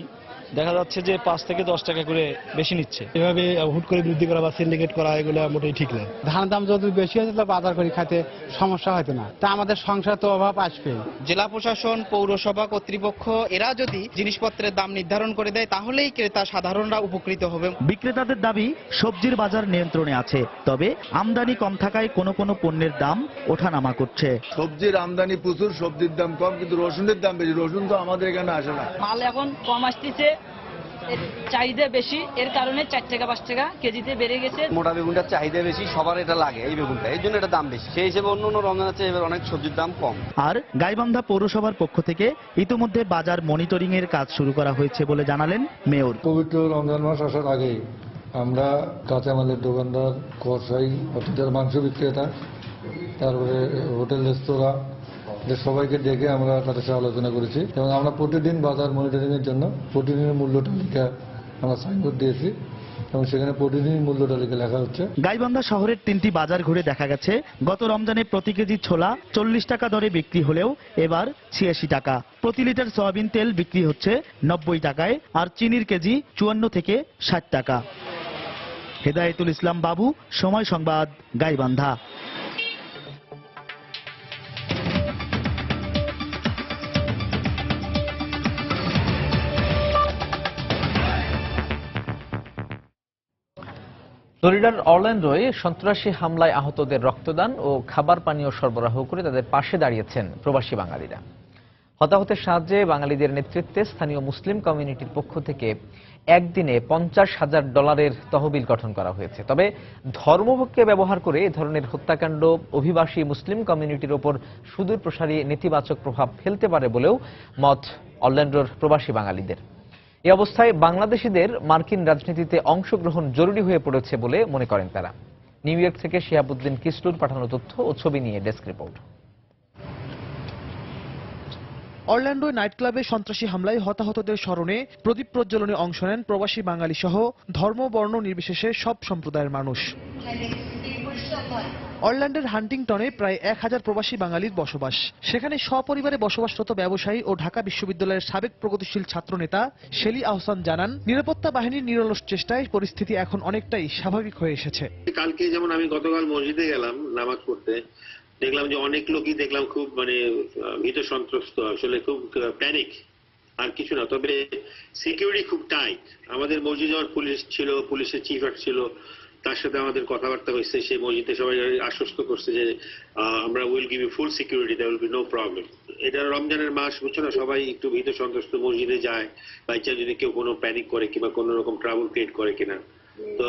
দেখা যাচ্ছে যে 5 থেকে 10 টাকা করে বেশি নিচ্ছে। এভাবে হুট করে বৃদ্ধি করা বা সিন্ডিকেট করা এগুলো মোটেই ঠিক না। ধান দাম যদি বেশি হয়েছে তো বাজার করে খাইতে সমস্যা হতো না, তা আমাদের সংসার তো অভাব আসবে। জেলা প্রশাসন, পৌরসভা কর্তৃপক্ষ এরা যদি জিনিসপত্রের দাম নির্ধারণ করে দেয় তাহলেই ক্রেতা সাধারণরা উপকৃত হবে। বিক্রেতাদের দাবি, সবজির বাজার নিয়ন্ত্রণে আছে, তবে আমদানি কম থাকায় কোনো কোনো পণ্যের দাম ওঠানামা করছে। সবজির আমদানি প্রচুর, সবজির দাম কম, কিন্তু রসুনের দাম বেশি। রসুন তো আমাদের এখানে আসে না। মাল এখন কম আসতেছে, চাহিদা বেশি, এর কারণে 4 টাকা 5 টাকা কেজিতে বেড়ে গেছে। মোটা বেগুনটার চাহিদা বেশি, সবার এটা লাগে এই বেগুনটা, এই জন্য এটা দাম বেশি। সেই হিসেবে অন্য অন্য রমজান আছে, এবার অনেক সবজির দাম কম। আর গাইবান্ধা পৌরসভার পক্ষ থেকে ইতিমধ্যে বাজার মনিটরিং এর কাজ শুরু করা হয়েছে বলে জানালেন মেয়র। পবিত্র রমজান মাস আসার আগেই আমরা কাঁচামালের দোকানদার, কসাই, যারা মাংস বিক্রেতা, তারপরে হোটেল রেস্তোরাঁ, সবাইকে ডেকে আমরা তাদের সাথে আলোচনা করেছি এবং আমরা প্রতিদিন বাজার মনিটরিং এর জন্য প্রতিদিনের মূল্য তালিকা আমরা সাইনবোর্ড দিয়েছি এবং সেখানে প্রতিদিন মূল্য তালিকা লেখা হচ্ছে। গাইবান্ধা শহরের 3টি বাজার ঘুরে দেখা গেছে গত রমজানে প্রতি কেজি ছোলা 40 টাকা দরে বিক্রি হলেও এবার 86 টাকা। প্রতি লিটার সয়াবিন তেল বিক্রি হচ্ছে 90 টাকায়, আর চিনির কেজি 54 থেকে 60 টাকা। হেদায়েতুল ইসলাম বাবু, সময় সংবাদ, গাইবান্ধা। ফ্লোরিডার অরল্যান্ডোয় সন্ত্রাসী হামলায় আহতদের রক্তদান ও খাবার পানীয় সরবরাহ করে তাদের পাশে দাঁড়িয়েছেন প্রবাসী বাঙালিরা। হতাহতের সাহায্যে বাঙালিদের নেতৃত্বে স্থানীয় মুসলিম কমিউনিটির পক্ষ থেকে একদিনে $50,000 তহবিল গঠন করা হয়েছে। তবে ধর্মকে ব্যবহার করে এ ধরনের হত্যাকাণ্ড অভিবাসী মুসলিম কমিউনিটির ওপর সুদূর প্রসারী নেতিবাচক প্রভাব ফেলতে পারে বলেও মত অরল্যান্ডোর প্রবাসী বাঙালিদের। এ অবস্থায় বাংলাদেশিদের মার্কিন রাজনীতিতে অংশগ্রহণ জরুরি হয়ে পড়েছে বলে মনে করেন তারা। নিউ ইয়র্ক থেকে শিহাবুদ্দিন কিসলুর পাঠানো তথ্য ও ছবি নিয়ে ডেস্ক রিপোর্ট। অরল্যান্ডো নাইট ক্লাবে সন্ত্রাসী হামলায় হতাহতদের স্মরণে প্রদীপ প্রজ্বলনে অংশ নেন প্রবাসী বাঙালি সহ ধর্ম বর্ণ নির্বিশেষে সব সম্প্রদায়ের মানুষ। অরল্যান্ডোর হান্টিংটনে প্রায় 1000 প্রবাসী বাঙালির বসবাস। সেখানে সপরিবারে বসবাসরত ব্যবসায়ী ও ঢাকা বিশ্ববিদ্যালয়ের সাবেক প্রগতিশীল ছাত্রনেতা শেলি আহসান জানান, নিরাপত্তা বাহিনীর নিরলস চেষ্টায় পরিস্থিতি এখন অনেকটাই স্বাভাবিক হয়ে এসেছে। কালকে যেমন আমি গতকাল মসজিদে গেলাম নামাজ পড়তে, দেখলাম যে অনেক লোকই দেখলাম খুব ভীত সন্ত্রস্ত, আসলে খুব প্যানিক, আর কিছু না। তবে সিকিউরিটি খুব টাইট। আমাদের মসজিদে আমার পুলিশ ছিল, পুলিশের চিফ ছিল, তার সাথে আমাদের কথাবার্তা হয়েছে। সেই মসজিদে সবাই আশ্বস্ত করছে যে আমরা will give you full security, there will be no problem. এটা রমজানের মাস, বুঝছো না, সবাই একটু ভীত সন্ত্রস্ত মসজিদে যায়, বাই চান্স যদি কেউ কোনো প্যানিক করে কিংবা কোনো রকম ট্রাবল ক্রিয়েট করে কিনা। তো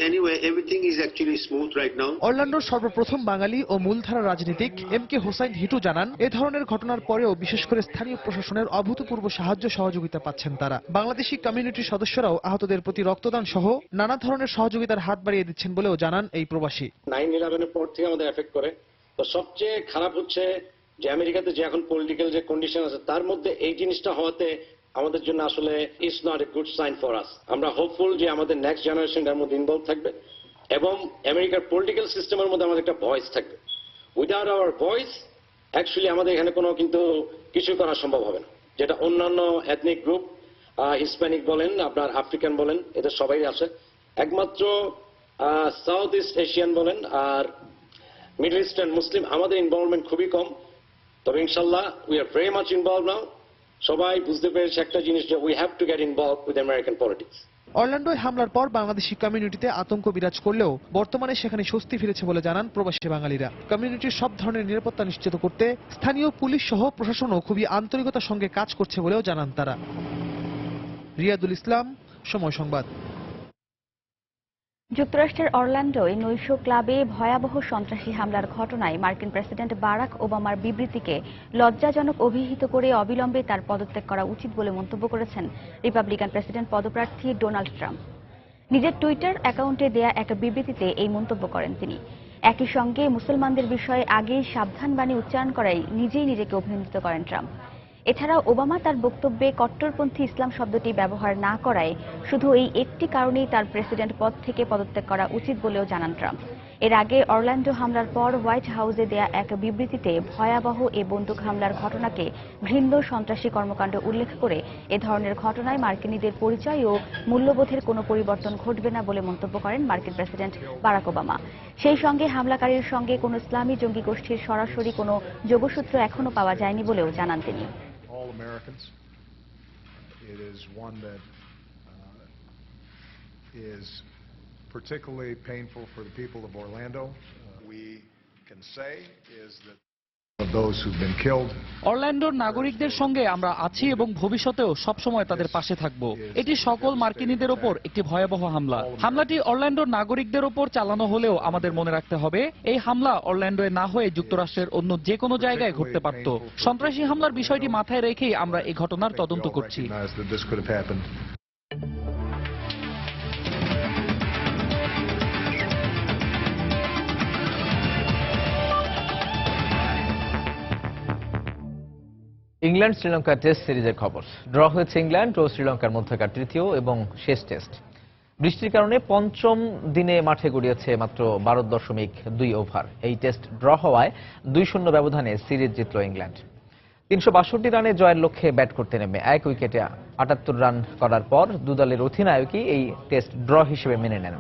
anyway, everything is actually smooth right now. অরল্যান্ডোর সর্বপ্রথম বাঙালি ও মূলধারা রাজনীতিক MK হোসাইন হিটু জানান, এ ধরনের ঘটনার পরেও বিশেষ করে স্থানীয় প্রশাসনের অভূতপূর্ব সাহায্য সহযোগিতা পাচ্ছেন তারা। বাংলাদেশি কমিউনিটির সদস্যরাও আহতদের প্রতি রক্তদান সহ নানা ধরনের সহযোগিতার হাত বাড়িয়ে দিচ্ছেন বলেও জানান এই প্রবাসী। 9/11-এর পর থেকে আমাদের এফেক্ট করে। তো সবচেয়ে খারাপ হচ্ছে যে আমেরিকাতে যে এখন পলিটিক্যাল যে কন্ডিশন আছে, তার মধ্যে এই জিনিসটা হওয়াতে আমাদের জন্য আসলে it's not a good sign for us. আমরা হোপফুল যে আমাদের নেক্সট জেনারেশন এর মধ্যে ইনভলভ থাকবে এবং আমেরিকার পলিটিক্যাল সিস্টেমের মধ্যে আমাদের একটা ভয়েস থাকবে। উইদাউট আওয়ার ভয়েস অ্যাকচুয়ালি আমাদের এখানে কোনো কিন্তু কিছু করা সম্ভব হবে না। যেটা অন্যান্য এথনিক গ্রুপ, হিসপ্যানিক বলেন, আপনার আফ্রিকান বলেন, এদের সবাই আছে। একমাত্র সাউথ ইস্ট এশিয়ান বলেন আর মিডল ইস্টার্ন মুসলিম আমাদের ইনভলভমেন্ট খুবই কম। তবে ইনশাল্লাহ we are very much involve now. সবাই বুঝতে পেরেছে একটা জিনিস, যে we have to get involve with American politics. অরল্যান্ডোয় হামলার পর বাংলাদেশি কমিউনিটিতে আতঙ্ক বিরাজ করলেও বর্তমানে সেখানে স্বস্তি ফিরেছে বলে জানান প্রবাসী বাঙালিরা। কমিউনিটির সব ধরনের নিরাপত্তা নিশ্চিত করতে স্থানীয় পুলিশ সহ প্রশাসনও খুবই আন্তরিকতার সঙ্গে কাজ করছে বলেও জানান তারা। রিয়াদুল ইসলাম, সময় সংবাদ। যুক্তরাষ্ট্রের অরল্যান্ডোয় নৈশ ক্লাবে ভয়াবহ সন্ত্রাসী হামলার ঘটনায় মার্কিন প্রেসিডেন্ট বারাক ওবামার বিবৃতিকে লজ্জাজনক অভিহিত করে অবিলম্বে তার পদত্যাগ করা উচিত বলে মন্তব্য করেছেন রিপাবলিকান প্রেসিডেন্ট পদপ্রার্থী ডোনাল্ড ট্রাম্প। নিজের টুইটার অ্যাকাউন্টে দেয়া এক বিবৃতিতে এই মন্তব্য করেন তিনি। একই সঙ্গে মুসলমানদের বিষয়ে আগেই সাবধান বাণী উচ্চারণ করায় নিজেই নিজেকে অভিনন্দিত করেন ট্রাম্প। এছাড়াও ওবামা তার বক্তব্যে কট্টরপন্থী ইসলাম শব্দটি ব্যবহার না করায় শুধু এই একটি কারণেই তার প্রেসিডেন্ট পদ থেকে পদত্যাগ করা উচিত বলেও জানান ট্রাম্প। এর আগে অরল্যান্ডো হামলার পর হোয়াইট হাউসে দেয়া এক বিবৃতিতে ভয়াবহ এ বন্দুক হামলার ঘটনাকে ঘৃণ্য সন্ত্রাসী কর্মকাণ্ড উল্লেখ করে এ ধরনের ঘটনায় মার্কিনীদের পরিচয় ও মূল্যবোধের কোনো পরিবর্তন ঘটবে না বলে মন্তব্য করেন মার্কিন প্রেসিডেন্ট বারাক ওবামা। সেই সঙ্গে হামলাকারীর সঙ্গে কোনো ইসলামী জঙ্গি গোষ্ঠীর সরাসরি কোনো যোগসূত্র এখনো পাওয়া যায়নি বলেও জানান তিনি। All Americans. It is one that is particularly painful for the people of Orlando. We can say is that of those who've been killed. অরল্যান্ডোর নাগরিকদের সঙ্গে আমরা আছি এবং ভবিষ্যতেও সবসময় তাদের পাশে থাকব। এটি সকল মার্কিনীদের ওপর একটি ভয়াবহ হামলা। হামলাটি অরল্যান্ডোর নাগরিকদের ওপর চালানো হলেও আমাদের মনে রাখতে হবে, এই হামলা অরল্যান্ডোয় না হয়ে যুক্তরাষ্ট্রের অন্য যে কোনো জায়গায় ঘটতে পারত। সন্ত্রাসী হামলার বিষয়টি মাথায় রেখেই আমরা এই ঘটনার তদন্ত করছি। ইংল্যান্ড শ্রীলঙ্কা টেস্ট সিরিজের খবর। ড্র হয়েছে ইংল্যান্ড ও শ্রীলঙ্কার মধ্যকার তৃতীয় এবং শেষ টেস্ট। বৃষ্টির কারণে পঞ্চম দিনে মাঠে গড়িয়েছে মাত্র 12.2 ওভার। এই টেস্ট ড্র হওয়ায় 2-0 ব্যবধানে সিরিজ জিতল ইংল্যান্ড। 362 রানে জয়ের লক্ষ্যে ব্যাট করতে নেমে 1 উইকেটে 78 রান করার পর দু দলের অধিনায়কই এই টেস্ট ড্র হিসেবে মেনে নেন।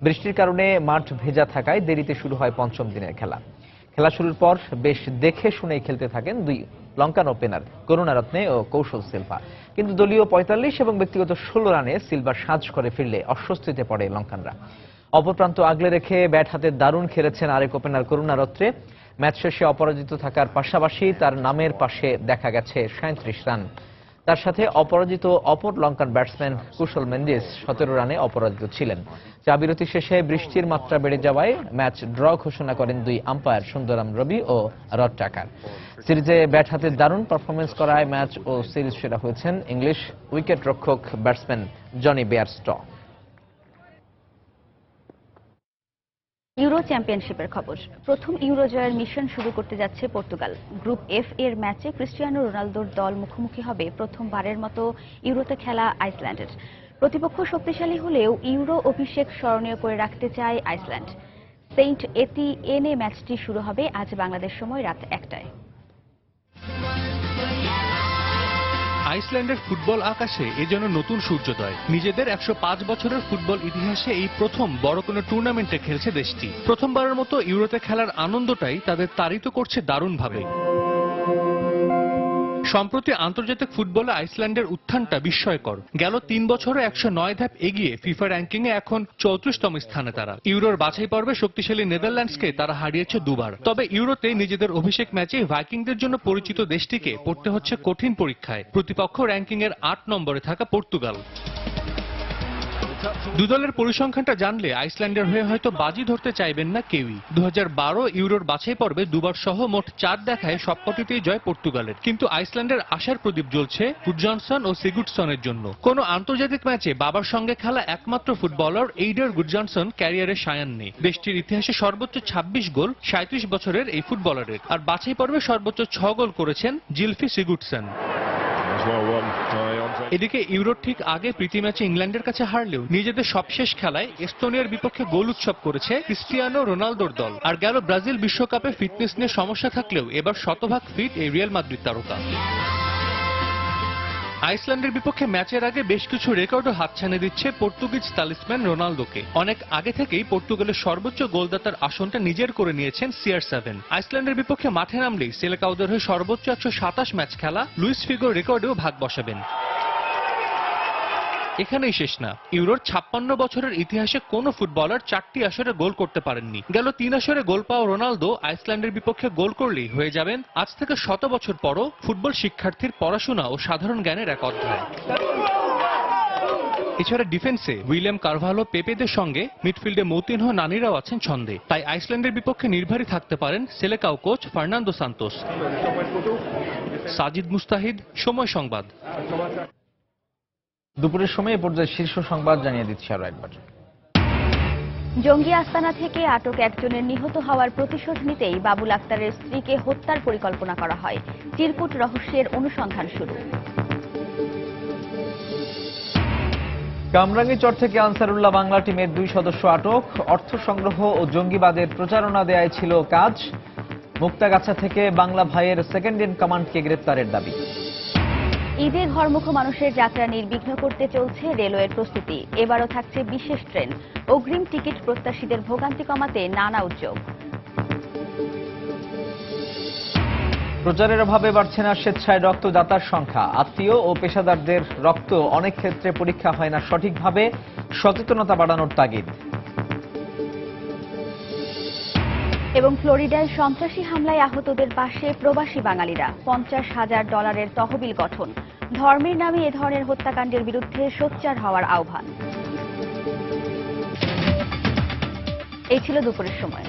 বৃষ্টির কারণে মাঠ ভেজা থাকায় দেরিতে শুরু হয় পঞ্চম দিনের খেলা। খেলা শুরুর পর বেশ দেখে শুনেই খেলতে থাকেন দুই লঙ্কান ওপেনার করুণারত্নে ও কৌশল সিলভা, কিন্তু দলীয় 45 এবং ব্যক্তিগত 16 রানে সিলভা সাজ করে ফিরলে অস্বস্তিতে পড়ে লঙ্কানরা। অপর প্রান্ত আগলে রেখে ব্যাট হাতে দারুণ খেলেছেন আরেক ওপেনার করুণারত্নে। ম্যাচ শেষে অপরাজিত থাকার পাশাপাশি তার নামের পাশে দেখা গেছে 37 রান। তার সাথে অপরাজিত অপর লঙ্কান ব্যাটসম্যান কুশল মেন্ডিস 17 রানে অপরাজিত ছিলেন। চা বিরতি শেষে বৃষ্টির মাত্রা বেড়ে যাওয়ায় ম্যাচ ড্র ঘোষণা করেন দুই আম্পায়ার সুন্দরাম রবি ও রড টাকার। সিরিজে ব্যাট হাতে দারুণ পারফরমেন্স করায় ম্যাচ ও সিরিজ সেরা হয়েছেন ইংলিশ উইকেট রক্ষক ব্যাটসম্যান জনি বেয়ারস্টো। ইউরো চ্যাম্পিয়নশিপের খবর। প্রথম ইউরো জয়ের মিশন শুরু করতে যাচ্ছে পর্তুগাল। গ্রুপ এফ এর ম্যাচে ক্রিস্টিয়ানো রোনালদোর দল মুখোমুখি হবে প্রথমবারের মতো ইউরোতে খেলা আইসল্যান্ডের। প্রতিপক্ষ শক্তিশালী হলেও ইউরো অভিষেক স্মরণীয় করে রাখতে চায় আইসল্যান্ড। সেন্ট এটিয়েনে ম্যাচটি শুরু হবে আজ বাংলাদেশ সময় রাত 1টায়। আইসল্যান্ডের ফুটবল আকাশে এ যেন নতুন সূর্যোদয়। নিজেদের 105 বছরের ফুটবল ইতিহাসে এই প্রথম বড় কোনো টুর্নামেন্টে খেলছে দেশটি। প্রথমবারের মতো ইউরোতে খেলার আনন্দটাই তাদের তাড়িত করছে দারুণভাবে। সম্প্রতি আন্তর্জাতিক ফুটবলে আইসল্যান্ডের উত্থানটা বিস্ময়কর। গেল 3 বছরে 109 ধাপ এগিয়ে ফিফা র্যাঙ্কিং এ এখন 34তম স্থানে তারা। ইউরোর বাছাই পর্বে শক্তিশালী নেদারল্যান্ডসকে তারা হারিয়েছে দুবার। তবে ইউরোতে নিজেদের অভিষেক ম্যাচে ভাইকিংদের জন্য পরিচিত দেশটিকে পড়তে হচ্ছে কঠিন পরীক্ষায়। প্রতিপক্ষ র্যাঙ্কিং এর 8 নম্বরে থাকা পর্তুগাল। দুদলের পরিসংখ্যানটা জানলে আইসল্যান্ডের হয়ে হয়তো বাজি ধরতে চাইবেন না কেউই। 2012 ইউরোর বাছাই পর্বে দুবার সহ মোট 4 দেখায় সবকটিতেই জয় পর্তুগালের। কিন্তু আইসল্যান্ডের আশার প্রদীপ জ্বলছে গুডজনসন ও সিগুডসনের জন্য। কোনো আন্তর্জাতিক ম্যাচে বাবার সঙ্গে খেলা একমাত্র ফুটবলার এইডার গুডজনসন ক্যারিয়ারে সায়ান নেই। দেশটির ইতিহাসে সর্বোচ্চ 26 গোল 37 বছরের এই ফুটবলারের। আর বাছাই পর্বে সর্বোচ্চ 6 গোল করেছেন জিলফি সিগুডসন। এদিকে ইউরোর ঠিক আগে প্রীতি ম্যাচে ইংল্যান্ডের কাছে হারলেও নিজেদের সবশেষ খেলায় এস্তোনিয়ার বিপক্ষে গোল উৎসব করেছে ক্রিস্টিয়ানো রোনালদোর দল। আর গেল ব্রাজিল বিশ্বকাপে ফিটনেস নিয়ে সমস্যা থাকলেও এবার শতভাগ ফিট এই রিয়াল মাদ্রিদ তারকা। আইসল্যান্ডের বিপক্ষে ম্যাচের আগে বেশ কিছু রেকর্ডও হাতছানি দিচ্ছে পর্তুগিজ তালিসম্যান রোনালদোকে। অনেক আগে থেকেই পর্তুগালের সর্বোচ্চ গোলদাতার আসনটা নিজের করে নিয়েছেন CR7। আইসল্যান্ডের বিপক্ষে মাঠে নামলেই সেলেকাউদের হয়ে সর্বোচ্চ 127 ম্যাচ খেলা লুইস ফিগোর রেকর্ডেও ভাগ বসাবেন। এখানেই শেষ না, ইউরোর 56 বছরের ইতিহাসে কোনো ফুটবলার 4টি আসরে গোল করতে পারেননি। গেল 3 আসরে গোল পাওয়া রোনালদো আইসল্যান্ডের বিপক্ষে গোল করলেই হয়ে যাবেন আজ থেকে 100 বছর পরও ফুটবল শিক্ষার্থীর পড়াশোনা ও সাধারণ জ্ঞানের এক অধ্যায়। এছাড়া ডিফেন্সে উইলিয়াম কারভালো পেপেদের সঙ্গে মিডফিল্ডে মৌতিনহো নানিরাও আছেন ছন্দে। তাই আইসল্যান্ডের বিপক্ষে নির্ভরই থাকতে পারেন সেলেকাও কোচ ফার্নান্দো সান্তোস। সাজিদ মুস্তাহিদ, সময় সংবাদ। দুপুরের সময় এ পর্যায়ে শীর্ষ সংবাদ জানিয়ে দিচ্ছি আরো একবার। জঙ্গি আস্তানা থেকে আটক একজনের নিহত হওয়ার প্রতিশোধ নিতেই বাবুল আক্তারের স্ত্রীকে হত্যার পরিকল্পনা করা হয়। চিরকুট রহস্যের অনুসন্ধান শুরু। কামরাঙ্গীরচর থেকে আনসারুল্লাহ বাংলা টিমের 2 সদস্য আটক। অর্থ সংগ্রহ ও জঙ্গিবাদের প্রচারণা দেয়াই ছিল কাজ। মুক্তাগাছা থেকে বাংলা ভাইয়ের সেকেন্ড ইন কমান্ডকে গ্রেপ্তারের দাবি। ঈদে ঘরমুখ মানুষের যাত্রা নির্বিঘ্ন করতে চলছে রেলওয়ের প্রস্তুতি। এবারও থাকছে বিশেষ ট্রেন। অগ্রিম টিকিট প্রত্যাশীদের ভোগান্তি কমাতে নানা উদ্যোগ। প্রচারের অভাবে বাড়ছে না স্বেচ্ছায় রক্তদাতার সংখ্যা। আত্মীয় ও পেশাদারদের রক্ত অনেক ক্ষেত্রে পরীক্ষা হয় না সঠিকভাবে, সচেতনতা বাড়ানোর তাগিদ। এবং ফ্লোরিডায় সন্ত্রাসী হামলায় আহতদের পাশে প্রবাসী বাঙালিরা। $50,000 তহবিল গঠন। ধর্মের নামে এ ধরনের হত্যাকাণ্ডের বিরুদ্ধে সোচ্চার হওয়ার আহ্বান। এই ছিল দুপুরের সময়।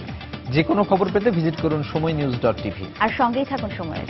যে কোনো খবর পেতে ভিজিট করুন সময়নিউজ.tv। আর সঙ্গেই থাকুন সময়ের।